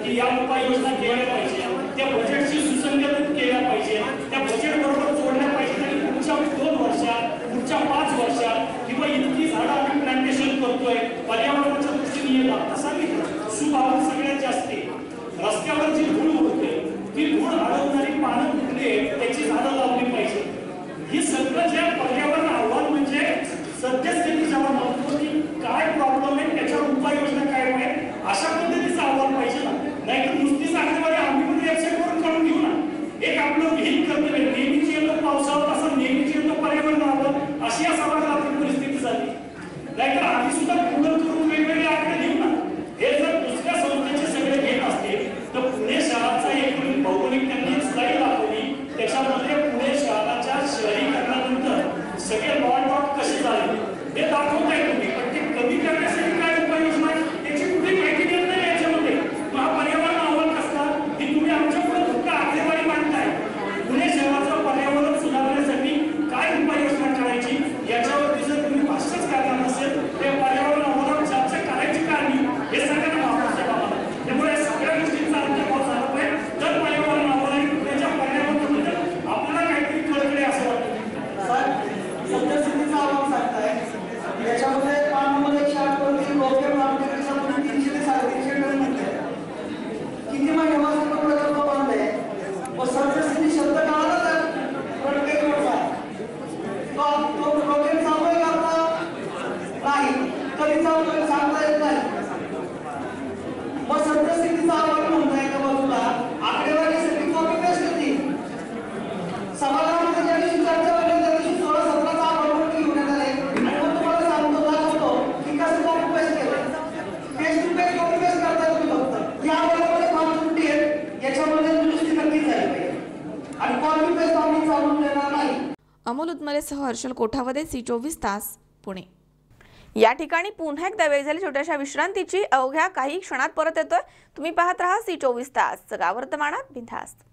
की या उपाययोजना केल्या पाहिजे, त्या बजेटशी सुसंगत केल्या पाहिजे, त्या बजेट बरोबर जोडल्या पाहिजे आणि पुढच्या 2 वर्षात, पुढच्या 5 वर्षात किंवा इतकी झाडं आम्ही प्लांटेशन करतोय पर्यावरणाच्या दृष्टीने येत आता सांगितलं. सुभाव सगळ्यात जास्त रस्त्यावर जी धूळ उडते ती धूळ अडवणारी पानं कुठली त्याची झाडं लावली पाहिजे. ही सगळं जे पर्यावरण अहवाल म्हणजे सद्यस्थिती जेव्हा म्हणतो की काय प्रॉब्लेम आहे त्याच्यावर उपाययोजना काय आहे अशा पद्धतीचा अहवाल पाहिजे ना. नाहीतर नुसतीच आकडेवारी आम्ही पण वेबसाईटवरून काढून घेऊ ना. एक आपलं विहीन कर्तव्य नेहमीची येतो पावसावर असं नेहमीची येतो पर्यावरण अहवाल अशी या सभागृहातील परिस्थिती झाली. नाहीतर आम्ही सुद्धा पूर्ण करून वेगवेगळे आकडे घेऊ ना. हे जर दुसऱ्या संस्थेचे सगळे घेत असतील तर पुणे शहराचा एक भौगोलिक त्यांनी स्लाईड दाखवली त्याच्यामध्ये पुणे शहराच्या शहरीकरणानंतर सगळे लॉट कसे झाले हे दाखवताय तुम्ही. पण ते कमी करण्यासाठी काय उपाययोजना त्याची कुठे माहिती देत नाही याच्यामध्ये. हा पर्यावरण अहवाल कसला की तुम्ही आमच्या पुढे फक्त आकडेवारी मांडताय. पुणे शहराचं पर्यावरण सुधारण्यासाठी काय उपाययोजना करायची याच्यावरती जर तुम्ही भाष्यच करणार नसेल ते पर्यावरण अहवालावर चर्चा करायची कारणी हे सगळ्यांना वापरते बाबा. त्यामुळे सगळ्या गोष्टींचा अंतर्भाव झाला पाहिजे. तर पर्यावरण अहवाल आणि पुण्याच्या पर्यावरणाबद्दल आपल्याला काहीतरी कळकळे असं वाटतं. सद्यस्थितीचा अहवाल सांगताय त्याच्यामध्ये पानामध्ये 4 वरती रोखे मार्केटचा 300 ते 350 टन म्हणते. किती महिने वाजता प्रकल्प बांधले व सद्यस्थिती शब्द कळाला तर प्रत्येक रोडचा तो रोखे चालू आहे का नाही तरी चालू सांगता येत नाही. मग सद्यस्थितीचा अहवाल म्हणताय एका बाजूला आकडेवारीसाठी कॉपी पेस्ट होती. सभागृहामध्ये ज्या दिवशी चर्चा होईल त्या दिवशी 16-17चा अहवाल घेऊन येणार आहे आणि मग तुम्हाला सांगतो दाखवतो की कसं कॉपी पेस्ट केलं. Paste to paste copy paste करताय तुम्ही फक्त. या अहवालामध्ये 5 त्रुटी आहेत याच्यामध्ये दुरुस्ती नक्कीच झाली पाहिजे आणि कॉपी पेस्ट आम्ही चालून देणार नाही. अमोल उदमलेसह हर्षल कोठावदे, C24 तास, पुणे. या ठिकाणी पुन्हा एकदा वेळ झाली छोट्याशा विश्रांतीची. अवघ्या काही क्षणात परत येतोय. तुम्ही पाहत राहा C24 तास, जगा वर्तमानात बिनधास्त.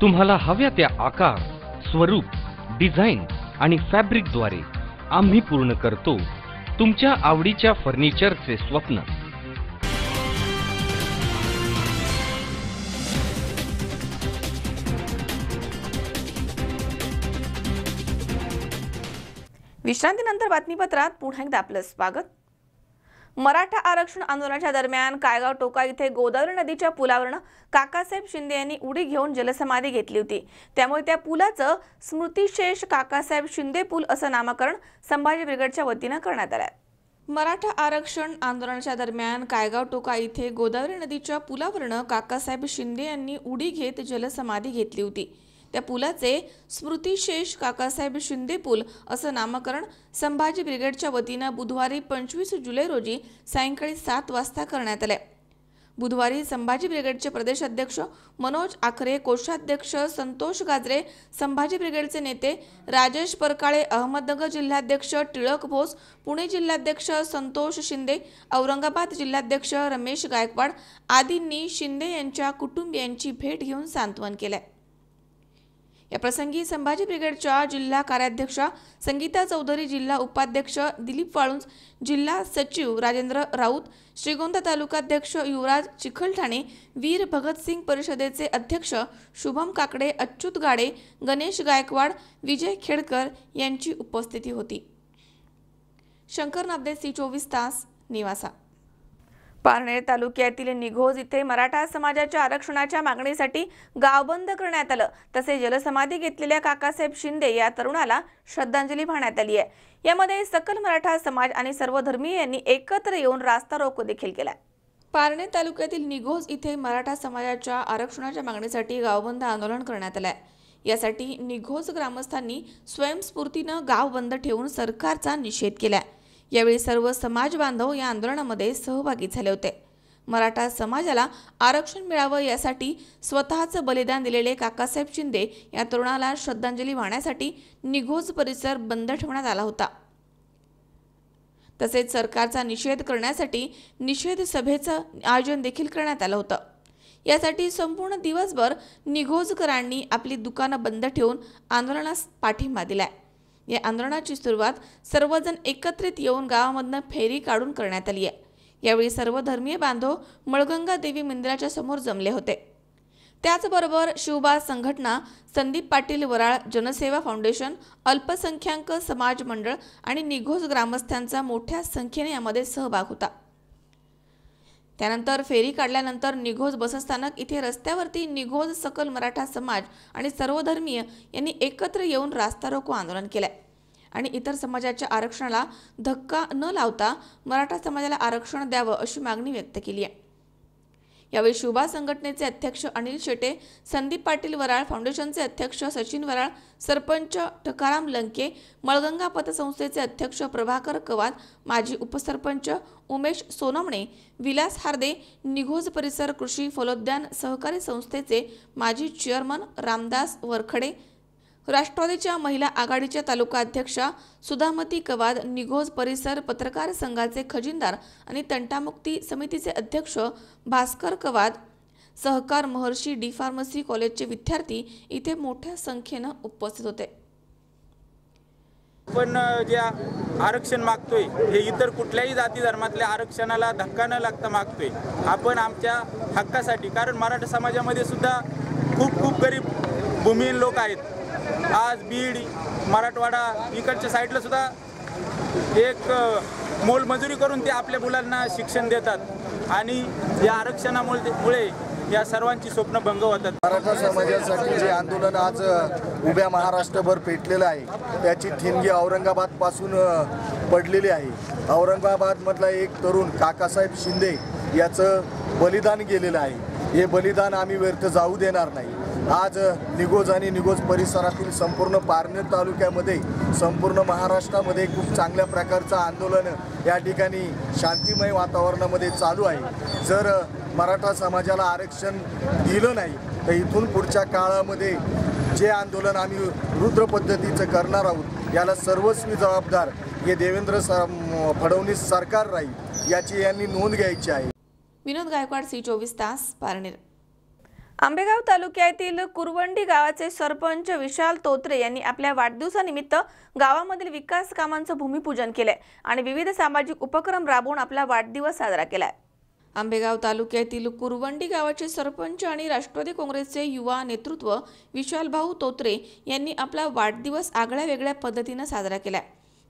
तुम्हाला हव्या त्या आकार, स्वरूप, डिझाईन आणि फॅब्रिकद्वारे आम्ही पूर्ण करतो तुमच्या आवडीच्या फर्निचरचे स्वप्न. विश्रांतीनंतर बातमीपत्रात पुन्हा एकदा आपलं स्वागत. मराठा आरक्षण आंदोलनाच्या दरम्यान कायगाव टोका इथे गोदावरी नदीच्या पुलावरनं काकासाहेब शिंदे यांनी उडी घेऊन जलसमाधी घेतली होती. त्यामुळे त्या पुलाचं स्मृतिशेष काकासाहेब शिंदे पूल असं नामकरण संभाजी ब्रिगेडच्या वतीनं करण्यात आलं. मराठा आरक्षण आंदोलनाच्या दरम्यान कायगाव टोका इथे गोदावरी नदीच्या पुलावरनं काकासाहेब शिंदे यांनी उडी घेत जलसमाधी घेतली होती. त्या पुलाचे स्मृतिशेष काकासाहेब शिंदे पूल असं नामकरण संभाजी ब्रिगेडच्या वतीनं बुधवारी 25 जुलै रोजी सायंकाळी 7 वाजता करण्यात आले. बुधवारी संभाजी ब्रिगेडचे प्रदेश अध्यक्ष मनोज आखरे, कोषाध्यक्ष संतोष गाजरे, संभाजी ब्रिगेडचे नेते राजेश परकाळे, अहमदनगर जिल्हाध्यक्ष टिळक भोस, पुणे जिल्हाध्यक्ष संतोष शिंदे, औरंगाबाद जिल्हाध्यक्ष रमेश गायकवाड आदींनी शिंदे यांच्या कुटुंबियांची भेट घेऊन सांत्वन केले. या प्रसंगी संभाजी ब्रिगेडच्या जिल्हा कार्याध्यक्षा संगीता चौधरी, जिल्हा उपाध्यक्ष दिलीप वाळुंज, जिल्हा सचिव राजेंद्र राऊत, श्रीगोंदा तालुकाध्यक्ष युवराज चिखलठाणे, वीर भगतसिंग परिषदेचे अध्यक्ष शुभम काकडे, अच्युत गाडे, गणेश गायकवाड, विजय खेडकर यांची उपस्थिती होती. शंकर नाबदे, C24 तास, निवासा. पारनेर तालुक्यातील निघोज इथे मराठा समाजाच्या आरक्षणाच्या मागणीसाठी गाव बंद करण्यात आलं. तसेच जलसमाधी घेतलेल्या काकासाहेब शिंदे या तरुणाला श्रद्धांजली वाहण्यात आली आहे. यामध्ये सकल मराठा समाज आणि सर्व धर्मीय यांनी एकत्र येऊन रास्ता रोको देखील केला. पारनेर तालुक्यातील निघोज इथे मराठा समाजाच्या आरक्षणाच्या मागणीसाठी गावबंद आंदोलन करण्यात आलं आहे. यासाठी निघोज ग्रामस्थांनी स्वयंस्फूर्तीनं गाव बंद ठेवून सरकारचा निषेध केला. यावेळी सर्व समाज बांधव या आंदोलनामध्ये सहभागी झाले होते. मराठा समाजाला आरक्षण मिळावं यासाठी स्वतःचं बलिदान दिलेले काकासाहेब शिंदे या तरुणाला श्रद्धांजली वाहण्यासाठी निघोज परिसर बंद ठेवण्यात आला होता. तसेच सरकारचा निषेध करण्यासाठी निषेध सभेचं आयोजन देखील करण्यात आलं होतं. यासाठी संपूर्ण दिवसभर निघोजकरांनी आपली दुकानं बंद ठेवून आंदोलनास पाठिंबा दिलाय. या आंदोलनाची सुरुवात सर्वजण एकत्रित येऊन गावामधनं फेरी काढून करण्यात आली आहे. यावेळी सर्व धर्मीय बांधव मळगंगा देवी मंदिराच्या समोर जमले होते. त्याचबरोबर शिवबा संघटना, संदीप पाटील वराळ जनसेवा फाउंडेशन, अल्पसंख्याक समाज मंडळ आणि निघोज ग्रामस्थांचा मोठ्या संख्येने यामध्ये सहभाग होता. त्यानंतर फेरी काढल्यानंतर निघोज बसस्थानक इथे रस्त्यावरती निघोज सकल मराठा समाज आणि सर्व धर्मीय यांनी एकत्र येऊन रास्ता रोको आंदोलन केलंय आणि इतर समाजाच्या आरक्षणाला धक्का न लावता मराठा समाजाला आरक्षण द्यावं अशी मागणी व्यक्त केली आहे. यावेळी शिवबा संघटनेचे अध्यक्ष अनिल शेटे, संदीप पाटील वराळ फाउंडेशनचे अध्यक्ष सचिन वराळ, सरपंच टकाराम लंके, मळगंगा पतसंस्थेचे अध्यक्ष प्रभाकर कवाद, माजी उपसरपंच उमेश सोनमणे, विलास हार्दे, निघोज परिसर कृषी फलोद्यान सहकारी संस्थेचे माजी चेअरमन रामदास वरखडे, राष्ट्रवादीच्या महिला आघाडीच्या तालुका अध्यक्षा सुधामती कवाद, निघोज परिसर पत्रकार संघाचे खजिनदार आणि तंटामुक्ती समितीचे अध्यक्ष भास्कर कवाद, सहकार महर्षी डी फार्मसी कॉलेजचे विद्यार्थी इथे मोठ्या संख्येनं उपस्थित होते. आपण जे आरक्षण मागतोय हे इतर कुठल्याही जाती धर्मातल्या आरक्षणाला धक्का न लागता मागतोय. आपण आमच्या हक्कासाठी, कारण मराठा समाजामध्ये सुद्धा खूप गरीब भूमिहीन लोक आहेत. आज बीड, मराठवाडा इकडच्या साईडला सुद्धा एक मोलमजुरी करून ते आपल्या मुलांना शिक्षण देतात आणि या आरक्षणामुळे या सर्वांची स्वप्न भंग होतात. मराठा समाजासाठी जे आंदोलन आज उभ्या महाराष्ट्रभर पेटलेलं आहे त्याची ठिणगी औरंगाबादपासून पडलेली आहे. औरंगाबादमधला एक तरुण काकासाहेब शिंदे याचं बलिदान गेलेलं आहे. हे बलिदान आम्ही व्यर्थ जाऊ देणार नाही. आज निघोज आणि निघोज परिसरातील संपूर्ण पारनेर तालुक्यामध्ये, संपूर्ण महाराष्ट्रामध्ये खूप चांगल्या प्रकारचं आंदोलन या ठिकाणी शांतिमय वातावरणामध्ये चालू आहे. जर मराठा समाजाला आरक्षण दिलं नाही तर इथून पुढच्या काळामध्ये जे आंदोलन आम्ही रुद्र पद्धतीचं करणार आहोत याला सर्वस्वी जबाबदार हे देवेंद्र फडणवीस सरकार राहील याची यांनी नोंद घ्यायची आहे. विनोद गायकवाड, C24 तास, पारनेर. आंबेगाव तालुक्यातील कुरवंडी गावाचे सरपंच विशाल तोत्रे यांनी आपल्या वाढदिवसानिमित्त गावामधील विकास कामांचं भूमिपूजन केलंय आणि विविध सामाजिक उपक्रम राबवून आपला वाढदिवस साजरा केलाय. आंबेगाव तालुक्यातील कुरवंडी गावाचे सरपंच आणि राष्ट्रवादी काँग्रेसचे युवा नेतृत्व विशालभाऊ तोत्रे यांनी आपला वाढदिवस आगळ्या वेगळ्या पद्धतीने साजरा केलाय.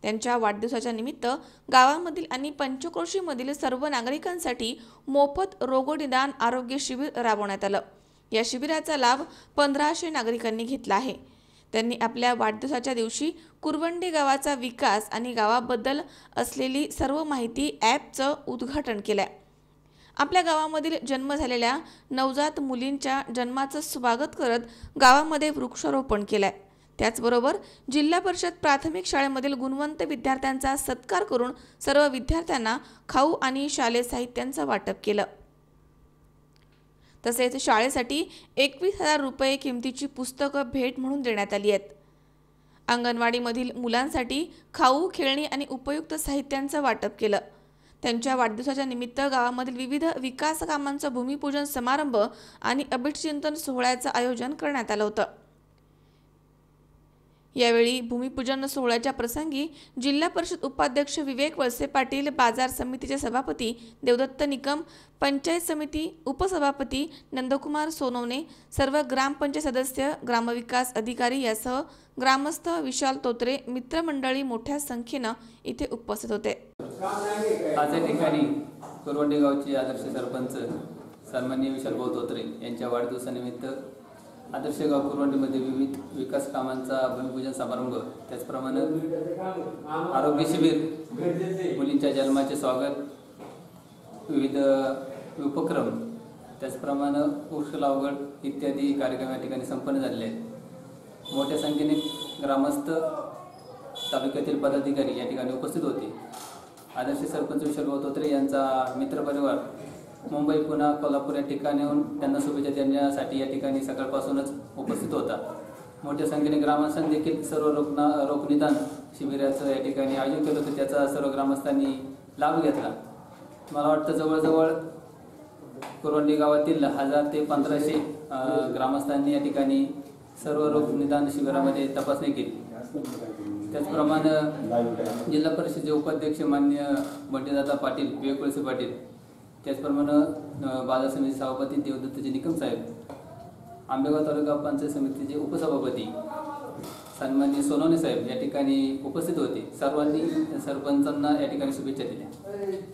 त्यांच्या वाढदिवसाच्या निमित्त गावामधील आणि पंचक्रोशीमधील सर्व नागरिकांसाठी मोफत रोगनिदान आरोग्य शिबिर राबवण्यात आलं. या शिबिराचा लाभ 1500 नागरिकांनी घेतला आहे. त्यांनी आपल्या वाढदिवसाच्या दिवशी कुरवंडी गावाचा विकास आणि गावाबद्दल असलेली सर्व माहिती ॲपचं उद्घाटन केलंय. आपल्या गावामधील जन्म झालेल्या नवजात मुलींच्या जन्माचं स्वागत करत गावामध्ये वृक्षारोपण केलंय. त्याचबरोबर जिल्हा परिषद प्राथमिक शाळेमधील गुणवंत विद्यार्थ्यांचा सत्कार करून सर्व विद्यार्थ्यांना खाऊ आणि शालेय साहित्यांचं वाटप केलं. तसेच शाळेसाठी 21,000 रुपये किमतीची पुस्तकं भेट म्हणून देण्यात आली आहेत. अंगणवाडीमधील मुलांसाठी खाऊ, खेळणी आणि उपयुक्त साहित्यांचं वाटप केलं. त्यांच्या वाढदिवसाच्या निमित्त गावामधील विविध विकास कामांचं भूमिपूजन समारंभ आणि अभिचिंतन सोहळ्याचं आयोजन करण्यात आलं होतं. यावेळी भूमिपूजन सोहळ्याच्या प्रसंगी जिल्हा परिषद उपाध्यक्ष विवेक वळसे पाटील, बाजार समितीचे सभापती देवदत्त निकम, पंचायत समिती उपसभापती नंदकुमार सोनवणे, सर्व ग्रामपंचायत सदस्य, ग्रामविकास अधिकारी यासह ग्रामस्थ, विशाल तोत्रे, मित्रमंडळी मोठ्या संख्येनं इथे उपस्थित होते. आज या ठिकाणी कुरवंडी गावचे आदर्श सरपंच सन्माननीय विशाल भाऊ तोत्रे यांच्या वाढदिवसानिमित्त आदर्श गाव कुरवंडीमध्ये विविध विकास कामांचा भूमिपूजन समारंभ, त्याचप्रमाणे आरोग्य शिबिर, मुलींच्या जन्माचे स्वागत, विविध उपक्रम, त्याचप्रमाणे वृक्ष लागवड इत्यादी कार्यक्रम या ठिकाणी संपन्न झालेले आहेत. मोठ्या संख्येने ग्रामस्थ, तालुक्यातील पदाधिकारी या ठिकाणी उपस्थित होते. आदर्श सरपंच विशाल भाऊ तोत्रे यांचा मित्रपरिवार मुंबई, पुणे, कोल्हापूर या ठिकाणाहून त्यांना शुभेच्छा देण्यासाठी या ठिकाणी सकाळपासूनच उपस्थित होता. मोठ्या संख्येने ग्रामस्थांनी देखील सर्व रोगनिदान शिबिराचं या ठिकाणी आयोजन केलं होतं. त्याचा सर्व ग्रामस्थांनी लाभ घेतला. मला वाटतं जवळजवळ कुरवंडी गावातील 1000 ते 1500 ग्रामस्थांनी या ठिकाणी सर्व रोगनिदान शिबिरामध्ये तपासणी केली. त्याचप्रमाणे जिल्हा परिषदेचे उपाध्यक्ष माननीय बंटीदादा पाटील, विवेक वळसे पाटील, त्याचप्रमाणे बाजार समिती सभापती देवदत्तजी निकम साहेब, आंबेगाव तालुका पंचायत समितीचे उपसभापती सन्माननीय सोनवणे साहेब या ठिकाणी उपस्थित होते. सर्वांनी सरपंचांना या ठिकाणी शुभेच्छा दिल्या.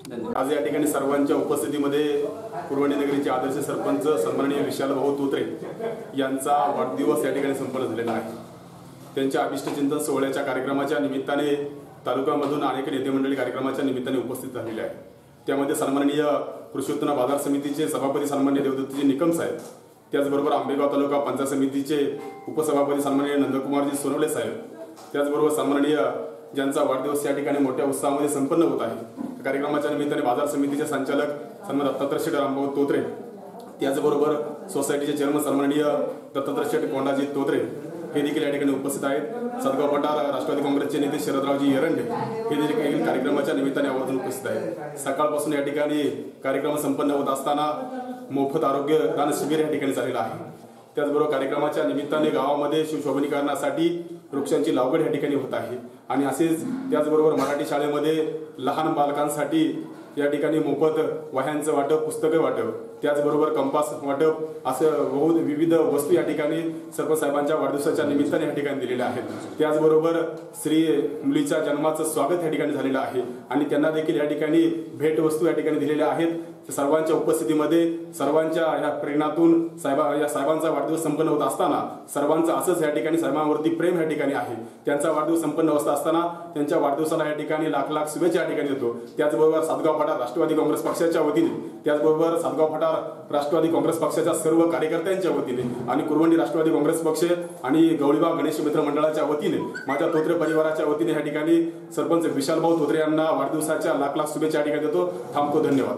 धन्यवाद. आज या ठिकाणी सर्वांच्या उपस्थितीमध्ये कुरवंडी नगरीचे आदर्श सरपंच सन्माननीय विशाल भाऊ तोत्रे यांचा वाढदिवस या ठिकाणी संपन्न झालेला आहे. त्यांच्या अभिष्टचिंतन सोहळ्याच्या कार्यक्रमाच्या निमित्ताने तालुक्यामधून अनेक नेते मंडळी कार्यक्रमाच्या निमित्ताने उपस्थित झालेले आहेत. त्यामध्ये सन्माननीय कृषी उत्पन्न बाजार समितीचे सभापती सन्माननीय देवदत्तजी निकम साहेब, त्याचबरोबर आंबेगाव तालुका पंचायत समितीचे उपसभापती सन्माननीय नंदकुमारजी सोनवणे साहेब, त्याचबरोबर सन्माननीय ज्यांचा वाढदिवस या ठिकाणी मोठ्या उत्साहामध्ये संपन्न होत आहे. कार्यक्रमाच्या निमित्ताने बाजार समितीचे संचालक सन्मान दत्तात्रय शेठ रामभाऊ तोत्रे, त्याचबरोबर सोसायटीचे चेअरमन सन्माननीय दत्तात्रय शेठ कोंडाजी तोत्रे हे देखील या ठिकाणी उपस्थित आहेत. सदगाव पठार राष्ट्रवादी काँग्रेसचे नेते शरदरावजी एरंडे हे देखील कार्यक्रमाच्या निमित्ताने आवर्जून उपस्थित आहेत. सकाळपासून या ठिकाणी कार्यक्रम संपन्न होत असताना मोफत आरोग्य दान शिबिर या ठिकाणी झालेलं आहे. त्याचबरोबर कार्यक्रमाच्या निमित्ताने गावामध्ये सुशोभनीकरणासाठी वृक्षांची लागवड या ठिकाणी होत आहे. आणि असेच त्याचबरोबर मराठी शाळेमध्ये लहान बालकांसाठी या ठिकाणी मोफत वह्यांचं वाटप, पुस्तकं वाटप, त्याचबरोबर कंपास वाटप असं बहुत विविध वस्तू या ठिकाणी सरपंच साहेबांच्या वाढदिवसाच्या निमित्ताने या ठिकाणी दिलेल्या आहेत. त्याचबरोबर स्त्री मुलीच्या जन्माचं स्वागत या ठिकाणी झालेलं आहे आणि त्यांना देखील या ठिकाणी भेटवस्तू या ठिकाणी दिलेल्या आहेत. सर्वांच्या उपस्थितीमध्ये सर्वांच्या या प्रेरणातून या साहेबांचा वाढदिवस संपन्न होत असताना सर्वांचं असंच या ठिकाणी साहेबांवरती प्रेम या ठिकाणी आहे. त्यांचा वाढदिवस संपन्न होत असताना त्यांच्या वाढदिवसाला या ठिकाणी लाख लाख शुभेच्छा या ठिकाणी देतो. त्याचबरोबर सातगाव पठार राष्ट्रवादी काँग्रेस पक्षाच्या वतीने, त्याचबरोबर सातगाव पठार राष्ट्रवादी काँग्रेस पक्षाच्या सर्व कार्यकर्त्यांच्या वतीने आणि कुरवंडी राष्ट्रवादी काँग्रेस पक्ष आणि गवळीबाग गणेश मित्र मंडळाच्या वतीने, माझ्या तोत्रे परिवाराच्या वतीने या ठिकाणी सरपंच विशालभाऊ तोत्रे यांना वाढदिवसाच्या लाख लाख शुभेच्छा या ठिकाणी देतो. थांबतो. धन्यवाद.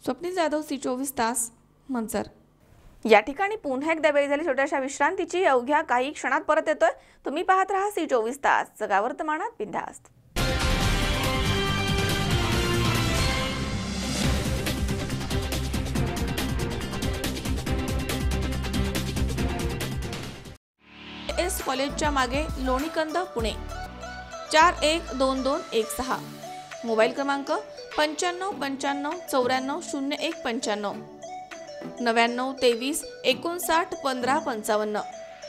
स्वप्नील जाधव, C24 तास, मंचर. या ठिकाणी पुन्हा एकदा वेळ झाली छोट्याशा विश्रांतीची. अवघ्या काही क्षणात परत येतोय. तुम्ही पाहत राहा C24 तास, जगा वर्तमानात बिनधास्त. एस कॉलेजच्या मागे लोणीकंद, पुणे 412216. मोबाईल क्रमांक 9595940195, 9923591555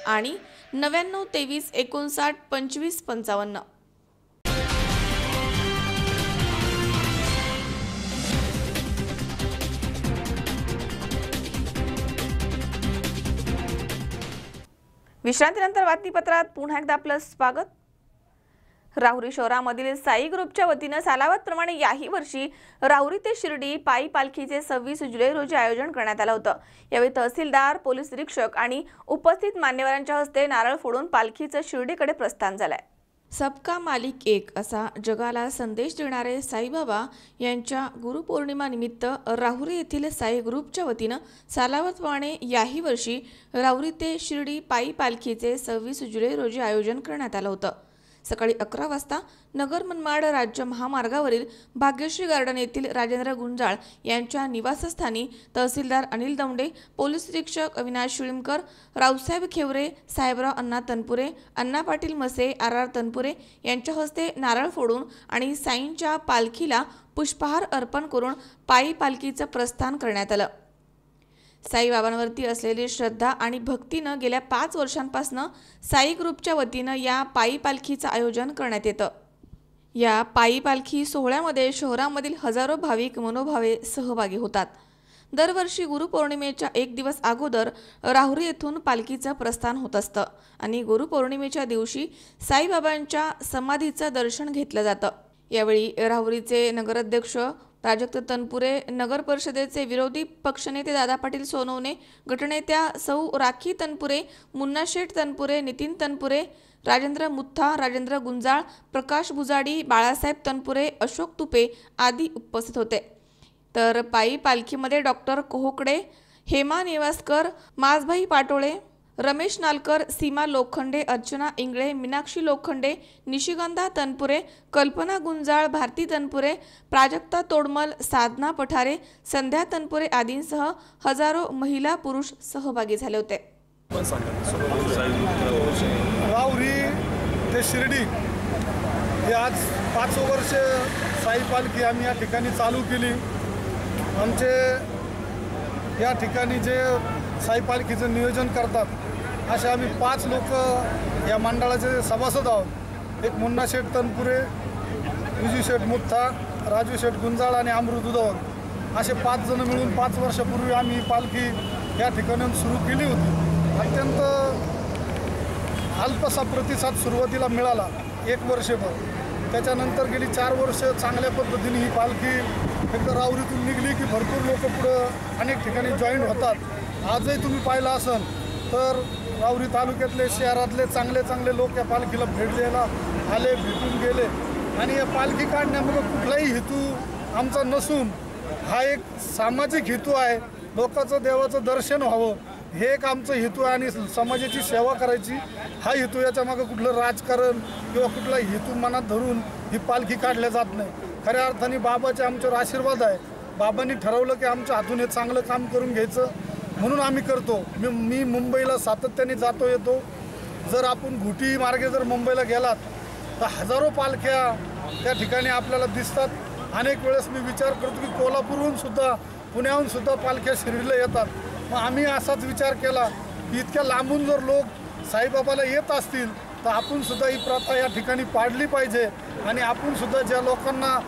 आणि 9923592555. विश्रांतीनंतर बातमीपत्रात पुन्हा एकदा आपलं स्वागत. राहुरी शहरामधील साई ग्रुपच्या वतीनं सालावतप्रमाणे याही वर्षी राहुरी ते शिर्डी पायी पालखीचे 26 जुलै रोजी आयोजन करण्यात आलं होतं. यावेळी तहसीलदार, पोलीस निरीक्षक आणि उपस्थित मान्यवरांच्या हस्ते नारळ फोडून पालखीचं शिर्डीकडे प्रस्थान झालंय. सबका मालिक एक असा जगाला संदेश देणारे साईबाबा यांच्या गुरुपौर्णिमा निमित्त राहुरी येथील साई ग्रुपच्या वतीनं सालावतप्रमाणे याही वर्षी राहुरी ते शिर्डी पायी पालखीचे 26 जुलै रोजी आयोजन करण्यात आलं होतं. सकाळी 11 वाजता नगर मनमाड राज्य महामार्गावरील भाग्यश्री गार्डन येथील राजेंद्र गुंजाळ यांच्या निवासस्थानी तहसीलदार अनिल दौंडे, पोलीस निरीक्षक अविनाश शिळीमकर, रावसाहेब खेवरे, साहेबराव अण्णा तनपुरे, अण्णा पाटील मसे, आर तनपुरे यांच्या हस्ते नारळ फोडून आणि साईंच्या पालखीला पुष्पहार अर्पण करून पायी पालखीचं प्रस्थान करण्यात आलं। साईबाबांवरती असलेली श्रद्धा आणि भक्तीनं गेल्या 5 वर्षांपासून साई ग्रुपच्या वतीनं या पायी पालखीचं आयोजन करण्यात येतं। या पायी पालखी सोहळ्यामध्ये शहरामधील हजारो भाविक मनोभावे सहभागी होतात। दरवर्षी गुरुपौर्णिमेच्या 1 दिवस अगोदर राहुरी येथून पालखीचं प्रस्थान होत असतं आणि गुरुपौर्णिमेच्या दिवशी साईबाबांच्या समाधीचं दर्शन घेतलं जातं। यावेळी राहुरीचे नगराध्यक्ष प्राजक्त तनपुरे, नगर परिषदेचे विरोधी पक्षनेते दादा पाटील सोनवणे, गटनेत्या सौ राखी तनपुरे, मुन्ना शेठ तनपुरे, नितीन तनपुरे, राजेंद्र मुथा, राजेंद्र गुंजाळ, प्रकाश भुजाडी, बाळासाहेब तनपुरे, अशोक तुपे आदी उपस्थित होते। तर पायी पालखीमध्ये डॉक्टर कोहकडे, हेमा नेवासकर, माजभाई पाटोळे, रमेश नालकर, सीमा लोखंडे, अर्चना इंगळे, मीनाक्षी लोखंडे, निशिगंधा तनपुरे, कल्पना गुंजाळ, भारती तनपुरे, प्राजक्ता तोडमल, साधना पठारे, संध्या तनपुरे आदींसह हजारो महिला पुरुष सहभागी झाले होते। राहुरी ते शिर्डी हे आज 5 वर्ष साई पालखी आम्ही या ठिकाणी चालू केली। आमचे या ठिकाणी जे साई पालखीचं नियोजन करतात असे आम्ही 5 लोक या मंडळाचे सभासद आहोत। एक मुन्ना शेठ तनपुरे, विजू शेठ मुथा, राजू शेठ गुंजाळ आणि अमृत उदवत असे 5 जण मिळून 5 वर्षापूर्वी आम्ही पालखी या ठिकाणी सुरू केली होती। अत्यंत अल्पसा प्रतिसाद सुरुवातीला मिळाला 1 वर्षभर। त्याच्यानंतर गेली 4 वर्ष चांगल्या पद्धतीने ही पालखी एकदा राहुरीतून निघली की भरपूर लोक पुढं अनेक ठिकाणी जॉईन होतात। आजही तुम्ही पाहिलं असेल तर राहुरी तालुक्यातले शहरातले चांगले लोक या पालखीला भेट द्यायला आले, भेटून गेले आणि या पालखी काढण्यामध्ये कुठलाही हेतू आमचा नसून हा एक सामाजिक हेतू आहे। लोकांचं देवाचं दर्शन व्हावं हे एक आमचं हेतू आहे आणि समाजाची सेवा करायची हा हेतू। याच्या मागे कुठलं राजकारण किंवा कुठला हेतू मनात धरून ही पालखी काढल्या जात नाही। खऱ्या अर्थाने बाबाचे आमच्यावर आशीर्वाद आहे। बाबांनी ठरवलं की आमच्या हातून हे चांगलं काम करून घ्यायचं म्हणून आम्ही करतो। मी मुंबईला सातत्याने जातो येतो। जर आपण घुटी मार्गे जर मुंबईला गेलात तर हजारो पालख्या त्या ठिकाणी आपल्याला दिसतात। अनेक वेळेस मी विचार करतो की कोल्हापूरहून सुद्धा, पुण्याहून सुद्धा पालख्या शिर्डीला येतात। मग आम्ही असाच विचार केला की इतक्या लांबून जर लोक साईबाबाला येत असतील तर आपण सुद्धा ही प्रथा या ठिकाणी पाडली पाहिजे आणि आपण सुद्धा ज्या लोकांना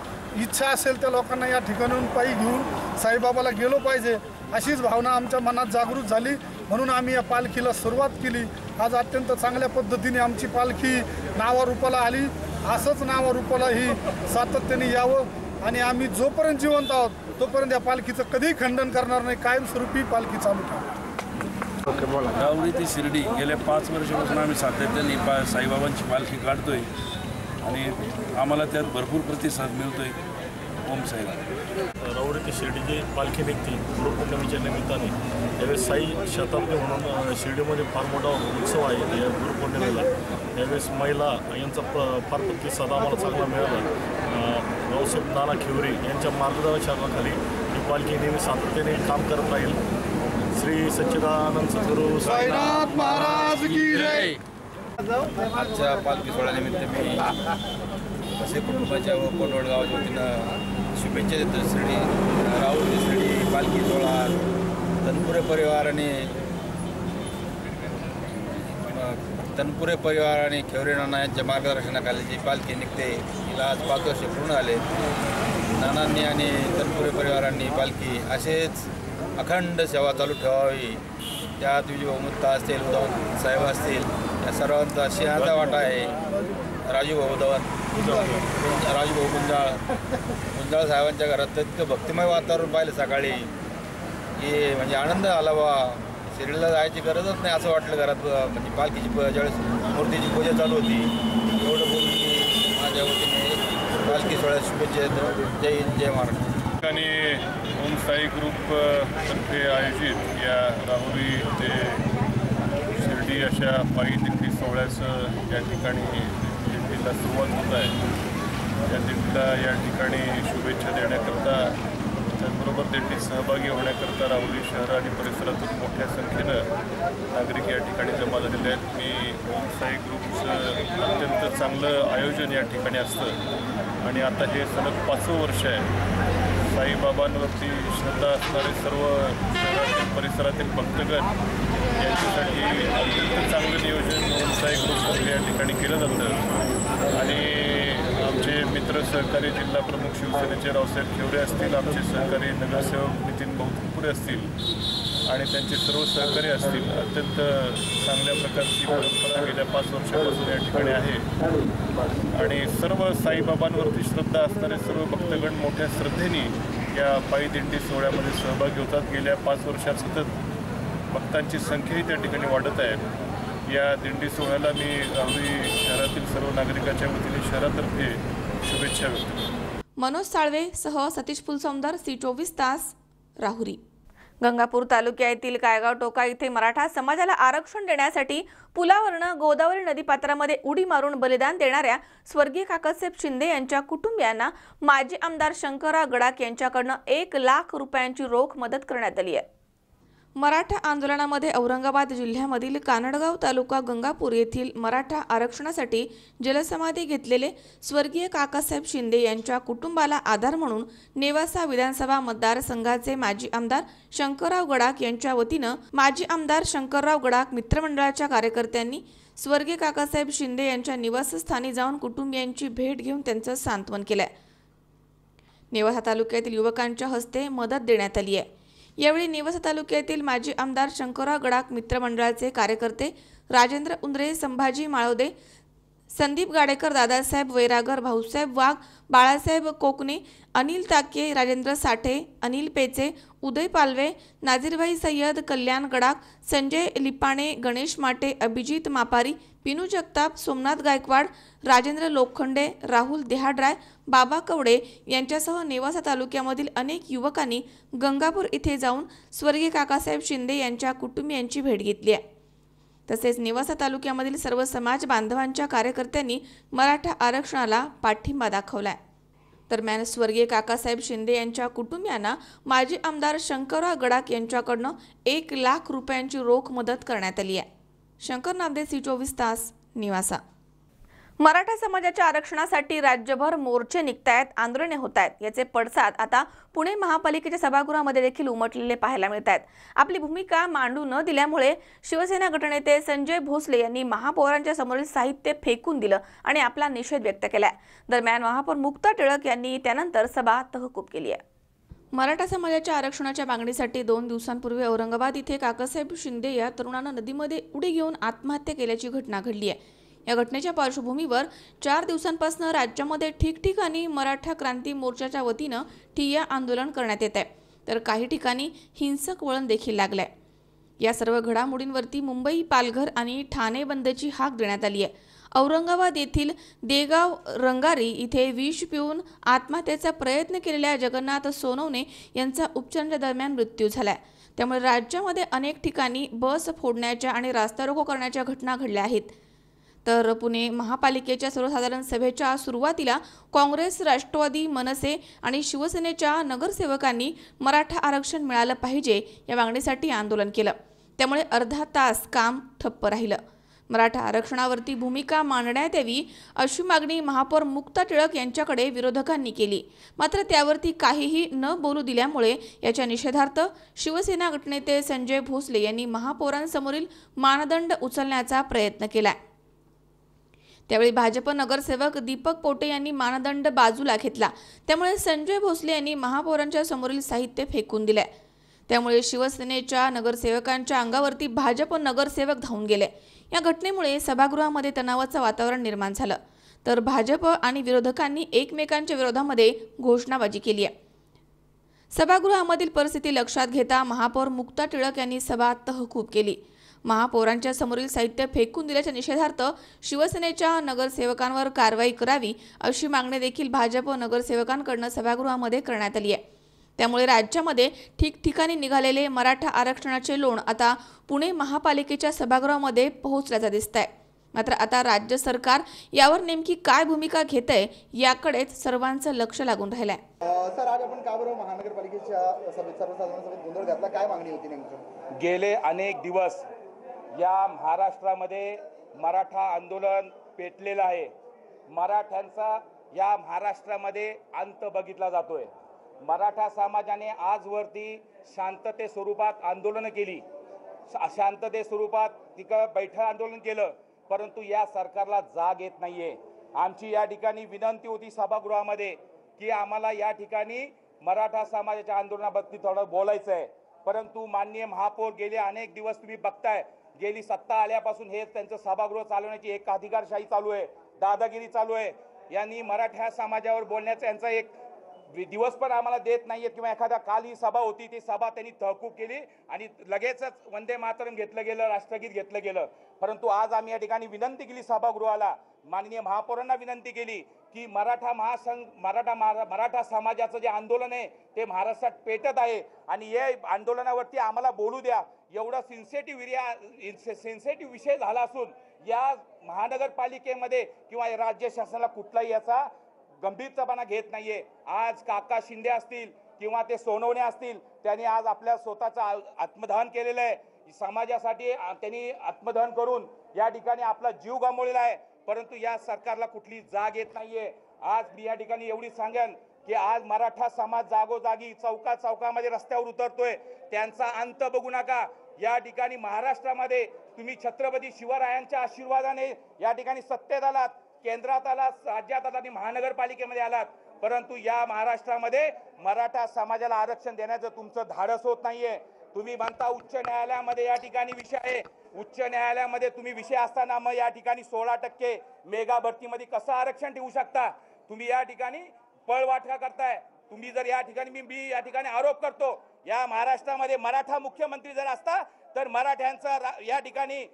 इच्छा असेल त्या लोकांना या ठिकाणून पायी घेऊन साईबाबाला गेलो पाहिजे अशीच भावना आमच्या मनात जागृत झाली। म्हणून आम्ही या पालखीला सुरुवात केली। आज अत्यंत चांगल्या पद्धतीने आमची पालखी नावारूपाला आली। असंच नावारूपाला ही सातत्याने यावं आणि आम्ही जोपर्यंत जिवंत आहोत तोपर्यंत या पालखीचं कधीही खंडन करणार नाही, कायमस्वरूपी पालखी चालू ठेवू। राहुरी ते शिर्डी गेल्या 5 वर्षापासून आम्ही सातत्याने साईबाबांची पालखी काढतोय आणि आम्हाला त्यात भरपूर प्रतिसाद मिळतोय। ओम साईराम। राहुरी ते शिर्डीची पालखी निघते गुरुपौर्णिमेच्या निमित्ताने। यावेळेस साई शताब्दी म्हणून शिर्डीमध्ये फार मोठा उत्सव आहे या गुरुपौर्णिमेला। यावेळेस महिला यांचा फार प्रतिसाद आम्हाला चांगला मिळाला। रावसाहेब नाना खेवरे यांच्या मार्गदर्शनाखाली ही पालखी नेहमी सातत्याने काम करत राहील। श्री सच्चिदानंद सद्गुरू साईनाथ महाराज की जय। आजच्या पालखी सोहळ्यानिमित्त मी असे कुटुंबाच्या व कोंडवड गावाच्या वतीनं शुभेच्छा देतो। शिर्डी राहुरी शिर्डी पालखी सोहळा तनपुरे परिवार आणि खेवरे नाना यांच्या मार्गदर्शनाखाली जी पालखी निघते तिला आज 5 वर्ष पूर्ण झाले। नानांनी आणि तनपुरे परिवारांनी पालखी असेच अखंड सेवा चालू ठेवावी। त्यात विजूभाऊ मुत्ता असतील, उदवत साहेब असतील, या सर्वांचा सिंहाचा वाटा आहे। राजूभाऊ उदवत, राजूभाऊ गुंजाळ साहेबांच्या घरात तर इतकं भक्तिमय वातावरण पाहिलं सकाळी की म्हणजे आनंद आला बा। शिर्डीला जायची गरजच नाही असं वाटलं घरात। म्हणजे पालखीची ज्यावेळेस मूर्तीची पूजा चालू होती एवढं बोलून मी माझ्या वतीने पालखी सोहळ्यात शुभेच्छा देतो। जय हिंद, जय महाराष्ट्र। आणि ओम साई ग्रुप तर्फे आयोजित या राहुरी ते शिर्डी अशा पायी दिंडी सोहळ्याचं या ठिकाणी दिंडी दिंडीला सुरुवात होत आहे. या दिंडीला या ठिकाणी शुभेच्छा देण्याकरता, त्याचबरोबर दिंडीत सहभागी होण्याकरता राहुरी शहर आणि परिसरातून मोठ्या संख्येनं नागरिक या ठिकाणी जमा झालेले आहेत. मी ओम साई ग्रुपचं अत्यंत चांगलं आयोजन या ठिकाणी असतं आणि आता हे सलग 5वं वर्ष आहे. साईबाबांवरती श्रद्धा असणारे सर्व शहरातील परिसरातील भक्तगण यांच्यासाठी अत्यंत चांगलं नियोजन ओम साई ग्रुपतर्फे या ठिकाणी केलं जातं आणि आमचे मित्र सहकारी जिल्हा प्रमुख शिवसेनेचे रावसाहेब खेवरे असतील, आमचे सहकारी नगरसेवक नितीन भाऊपुरे असतील आणि त्यांचे सर्व सहकारी असतील. अत्यंत चांगल्या प्रकारची परंपरा गेल्या 5 वर्षापासून या ठिकाणी आहे आणि सर्व साईबाबांवरती श्रद्धा असणारे सर्व भक्तगण मोठ्या श्रद्धेने या पायी दिंडी सोहळ्यामध्ये सहभागी होतात. गेल्या 5 वर्षात सतत भक्तांची संख्याही त्या ठिकाणी वाढत आहे. या दिंडी सोहळ्याला मी राहुरी शहरातील सर्व नागरिकांच्या वतीने शहरातर्फे शुभेच्छा व्यक्त करतो. मनोज साळवे सह सतीश फुलसौंदर, C24 तास, राहुरी. गंगापूर तालुक्यातील कायगाव टोका इथे मराठा समाजाला आरक्षण देण्यासाठी पुलावरनं गोदावरी नदीपात्रामध्ये उडी मारून बलिदान देणाऱ्या स्वर्गीय काकासाहेब शिंदे यांच्या कुटुंबियांना माजी आमदार शंकरराव गडाख यांच्याकडून 1 लाख रुपयांची रोख मदत करण्यात आली आहे. मराठा आंदोलनामध्ये औरंगाबाद जिल्ह्यामधील कानडगाव तालुका गंगापूर येथील मराठा आरक्षणासाठी जलसमाधी घेतलेले स्वर्गीय काकासाहेब शिंदे यांच्या कुटुंबाला आधार म्हणून नेवासा विधानसभा मतदारसंघाचे माजी आमदार शंकरराव गडाख यांच्या वतीनं माजी आमदार शंकरराव गडाख मित्रमंडळाच्या कार्यकर्त्यांनी स्वर्गीय काकासाहेब शिंदे यांच्या निवासस्थानी जाऊन कुटुंबियांची भेट घेऊन त्यांचं सांत्वन केलंय. नेवासा तालुक्यातील युवकांच्या हस्ते मदत देण्यात आली आहे. यावेळी नेवासा तालुक्यातील माजी आमदार शंकरराव गडाख मित्रमंडळाचे कार्यकर्ते राजेंद्र उंद्रे, संभाजी माळोदे, संदीप गाडेकर, दादासाहेब वैरागर, भाऊसाहेब वाघ, बाळासाहेब कोकणे, अनिल ताके, राजेंद्र साठे, अनिल पेचे, उदय पालवे, नाझीरभाई सय्यद, कल्याण गडाख, संजय लिपाणे, गणेश माटे, अभिजित मापारी, पिनू जगताप, सोमनाथ गायकवाड, राजेंद्र लोखंडे, राहुल देहाड्राय, बाबा कवडे यांच्यासह नेवासा तालुक्यामधील अनेक युवकांनी गंगापूर इथे जाऊन स्वर्गीय काकासाहेब शिंदे यांच्या कुटुंबियांची भेट घेतली आहे. तसेच नेवासा तालुक्यामधील सर्व समाज बांधवांच्या कार्यकर्त्यांनी मराठा आरक्षणाला पाठिंबा दाखवलाय. दरम्यान स्वर्गीय काकासाहेब शिंदे यांच्या कुटुंबियांना माजी आमदार शंकरराव गडाख यांच्याकडून 1 लाख रुपयांची रोख मदत करण्यात आली आहे. शंकर नामदे, C24 तास, निवासा. मराठा समाजाच्या आरक्षणासाठी राज्यभर मोर्चे निघतायत, आंदोलने होत आहेत. याचे पडसाद आता पुणे महापालिकेच्या सभागृहामध्ये देखील उमटलेले पाहायला मिळत आहेत. आपली भूमिका मांडू न दिल्यामुळे शिवसेना गटनेते संजय भोसले यांनी महापौरांच्या समोरील साहित्य फेकून दिलं आणि आपला निषेध व्यक्त केलाय. दरम्यान महापौर मुक्ता टिळक यांनी त्यानंतर सभा तहकूब केली आहे. मराठा समाजाच्या आरक्षणाच्या मागणीसाठी 2 दिवसांपूर्वी औरंगाबाद इथे काकासाहेब शिंदे या तरुणानं नदीमध्ये उडी घेऊन आत्महत्या केल्याची घटना घडली आहे. या घटनेच्या पार्श्वभूमीवर 4 दिवसांपासून राज्यामध्ये ठिकठिकाणी मराठा क्रांती मोर्चाच्या वतीनं ठिय्या आंदोलन करण्यात येत आहे, तर काही ठिकाणी हिंसक वळण देखील लागलंय. या सर्व घडामोडींवरती मुंबई, पालघर आणि ठाणे बंदची हाक देण्यात आली आहे. औरंगाबाद येथील देगाव रंगारी इथे विष पिऊन आत्महत्येचा प्रयत्न केलेल्या जगन्नाथ सोनवणे यांचा उपचारांच्या दरम्यान मृत्यू झालाय. त्यामुळे राज्यामध्ये अनेक ठिकाणी बस फोडण्याच्या आणि रास्ता रोको करण्याच्या घटना घडल्या आहेत. तर पुणे महापालिकेच्या सर्वसाधारण सभेच्या सुरुवातीला काँग्रेस, राष्ट्रवादी, मनसे आणि शिवसेनेच्या नगरसेवकांनी मराठा आरक्षण मिळालं पाहिजे या मागणीसाठी आंदोलन केलं. त्यामुळे अर्धा तास काम ठप्प राहिलं. मराठा आरक्षणावरती भूमिका मांडण्यात यावी अशी मागणी महापौर मुक्ता टिळक यांच्याकडे विरोधकांनी केली. मात्र त्यावरती काहीही न बोलू दिल्यामुळे याच्या निषेधार्थ शिवसेना गटनेते संजय भोसले यांनी महापौरांसमोरील मानदंड उचलण्याचा प्रयत्न केला. त्यावेळी भाजप नगरसेवक दीपक पोटे यांनी मानदंड बाजूला घेतला. त्यामुळे संजय भोसले यांनी महापौरांच्या समोरील साहित्य फेकून दिले. त्यामुळे शिवसेनेच्या नगरसेवकांच्या अंगावरती भाजप नगरसेवक धावून गेले. या घटनेमुळे सभागृहामध्ये तणावाचं वातावरण निर्माण झालं. तर भाजप आणि विरोधकांनी एकमेकांच्या विरोधामध्ये घोषणाबाजी केली आहे. सभागृहामधील परिस्थिती लक्षात घेता महापौर मुक्ता टिळक यांनी सभा तहकूब केली. महापौरांच्या समोरील साहित्य फेकून दिल्याच्या निषेधार्थ शिवसेनेच्या नगरसेवकांवर कारवाई करावी अशी मागणी देखील भाजप नगरसेवकांकडून सभागृहामध्ये करण्यात आली आहे. त्यामुळे राज्यामध्ये ठिकठिकाणी निघालेले मराठा आरक्षणाचे लोण आता पुणे महापालिकेच्या सभागृहामध्ये पोहोचल्याचं दिसतंय. मात्र आता राज्य सरकार यावर नेमकी काय भूमिका घेतंय याकडेच सर्वांचं लक्ष लागून राहिलंय. सर, आज आपण का बरं महानगरपालिकेच्या सर्वसाधारण सभेत गोंधळ घातला? काय मागणी होती नेमकं? गेले अनेक दिवस या महाराष्ट्रामध्ये मराठा आंदोलन पेटलेलं आहे. मराठ्यांचा या महाराष्ट्रामध्ये अंत बघितला जातोय. मराठा समाजाने आजवरती शांतते स्वरूपात आंदोलनं केली, शांतते स्वरूपात बैठक आंदोलन केलं, परंतु या सरकारला जाग येत नाहीये. आमची या ठिकाणी विनंती होती सभागृहामध्ये की आम्हाला या ठिकाणी मराठा समाजाच्या आंदोलनाबाबतीत थोडं बोलायचं आहे, परंतु माननीय महापौर गेले अनेक दिवस तुम्ही बघताय, गेली सत्ता आल्यापासून हे त्यांचं सभागृह चालवण्याची एक अधिकारशाही चालू आहे, दादागिरी चालू आहे. यांनी मराठा समाजावर बोलण्याचा यांचा एक दिवस पण आम्हाला देत नाहीये. किंवा एखादा काल ही सभा होती, ती सभा त्यांनी तहकूब केली आणि लगेचच वंदे मातरम घेतलं गेलं, राष्ट्रगीत घेतलं गेलं. परंतु आज आम्ही या ठिकाणी विनंती केली सभागृहाला, माननीय महापौरांना विनंती केली की मराठा समाजाचं जे आंदोलन आहे ते महाराष्ट्रात पेटत आहे आणि या आंदोलनावरती आम्हाला बोलू द्या. एवढा सेन्सिटिव्ह विषय झाला असून या महानगरपालिकेमध्ये किंवा राज्य शासनाला कुठलाही याचा गंभीरपणा घेत नाहीये. आज काका शिंदे असतील किंवा ते सोनवणे असतील, त्यांनी आज आपल्या स्वतःचं आत्मदहन केलेलं आहे. समाजासाठी त्यांनी आत्मदहन करून या ठिकाणी आपला जीव गमावलेला आहे, परंतु या सरकारला कुठली जाग येत नाहीये. आज मी या ठिकाणी एवढी सांगेन की आज मराठा समाज जागोजागी चौकामध्ये रस्त्यावर उतरतोय. त्यांचा अंत बघू नका. या ठिकाणी महाराष्ट्रामध्ये तुम्ही छत्रपती शिवरायांच्या आशीर्वादाने या ठिकाणी सत्तेत आलात, केंद्रात आलात, राज्यात आलात आणि महानगरपालिकेमध्ये आलात, परंतु या महाराष्ट्रामध्ये मराठा समाजाला आरक्षण देण्याचं तुमचं धाडस होत नाहीये. तुम्ही म्हणता उच्च न्यायालयामध्ये या ठिकाणी विषय आहे, उच्च न्यायालयामध्ये तुम्ही विषय असताना मग या ठिकाणी 16% मेगा भरतीमध्ये कसं आरक्षण ठेवू शकता? तुम्ही या ठिकाणी पळवाटा करताय. तुम्ही जर या ठिकाणी मी या ठिकाणी आरोप करतो, या महाराष्ट्रामध्ये मराठा मुख्यमंत्री जर असता तर मराठ्यांचा या ठिकाणी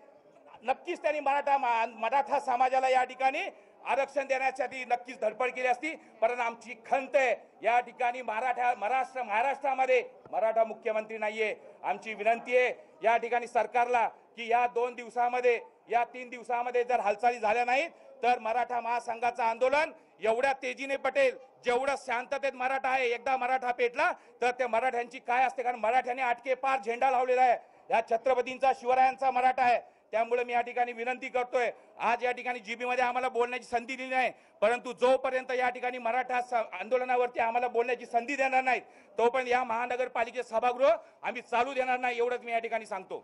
नक्कीच त्यांनी मराठा समाजाला या ठिकाणी आरक्षण देण्यासाठी नक्कीच धडपड केली असती. परंतु आमची खंत आहे या ठिकाणी महाराष्ट्रामध्ये मराठा मुख्यमंत्री नाहीये. आमची विनंती आहे या ठिकाणी सरकारला की या 2 दिवसामध्ये या 3 दिवसामध्ये जर हालचाली झाल्या नाहीत तर मराठा महासंघाचं आंदोलन एवढ्या तेजीने पटेल जेवढं शांततेत मराठा आहे. एकदा मराठा पेटला तर त्या मराठ्यांची काय असते, कारण मराठ्याने आटके पार झेंडा लावलेला आहे. या छत्रपतींचा शिवरायांचा मराठा आहे. त्यामुळे मी या ठिकाणी विनंती करतोय, आज या ठिकाणी जीबी मध्ये आम्हाला बोलण्याची संधी दिली नाही, परंतु जोपर्यंत या ठिकाणी मराठा आंदोलनावरती आम्हाला बोलण्याची संधी देणार नाहीत तोपर्यंत या महानगरपालिकेचे सभागृह आम्ही चालू देणार नाही, एवढंच मी या ठिकाणी सांगतो.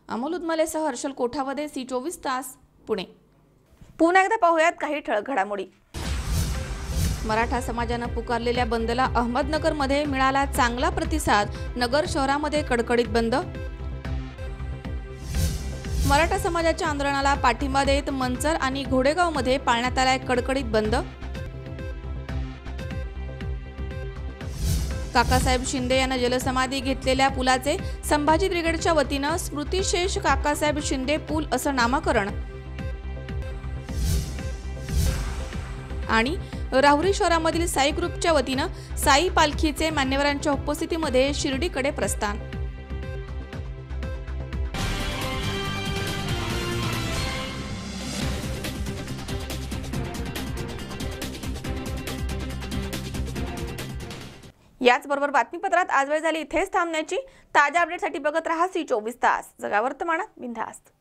अमोल उदमलेसह हर्षल कोठावदे, C24 तास, पुणे. पुन्हा एकदा पाहूयात काही ठळक घडामोडी. मराठा समाजानं पुकारलेल्या बंदला अहमदनगरमध्ये मिळाला चांगला प्रतिसाद. नगर शहरामध्ये कडकडीत बंद. मराठा समाजाच्या आंदोलनाला पाठिंबा देत मंचर आणि घोडेगावमध्ये पाळण्यात आलाय कडकडीत बंद. काकासाहेब शिंदे यांना जलसमाधी घेतलेल्या पुलाचे संभाजी ब्रिगेडच्या वतीनं स्मृतिशेष काकासाहेब शिंदे पूल असं नामकरण. आणि राहुरी शहरामधील साई ग्रुपच्या वतीनं साई पालखीचे मान्यवरांच्या उपस्थितीमध्ये शिर्डीकडे प्रस्थान. याचबरोबर बातमीपत्रात आज वेळ झाली इथेच थांबण्याची. ताज्या अपडेटसाठी बघत रहा C24 तास. जगा वर्तमानात बिनधास्त.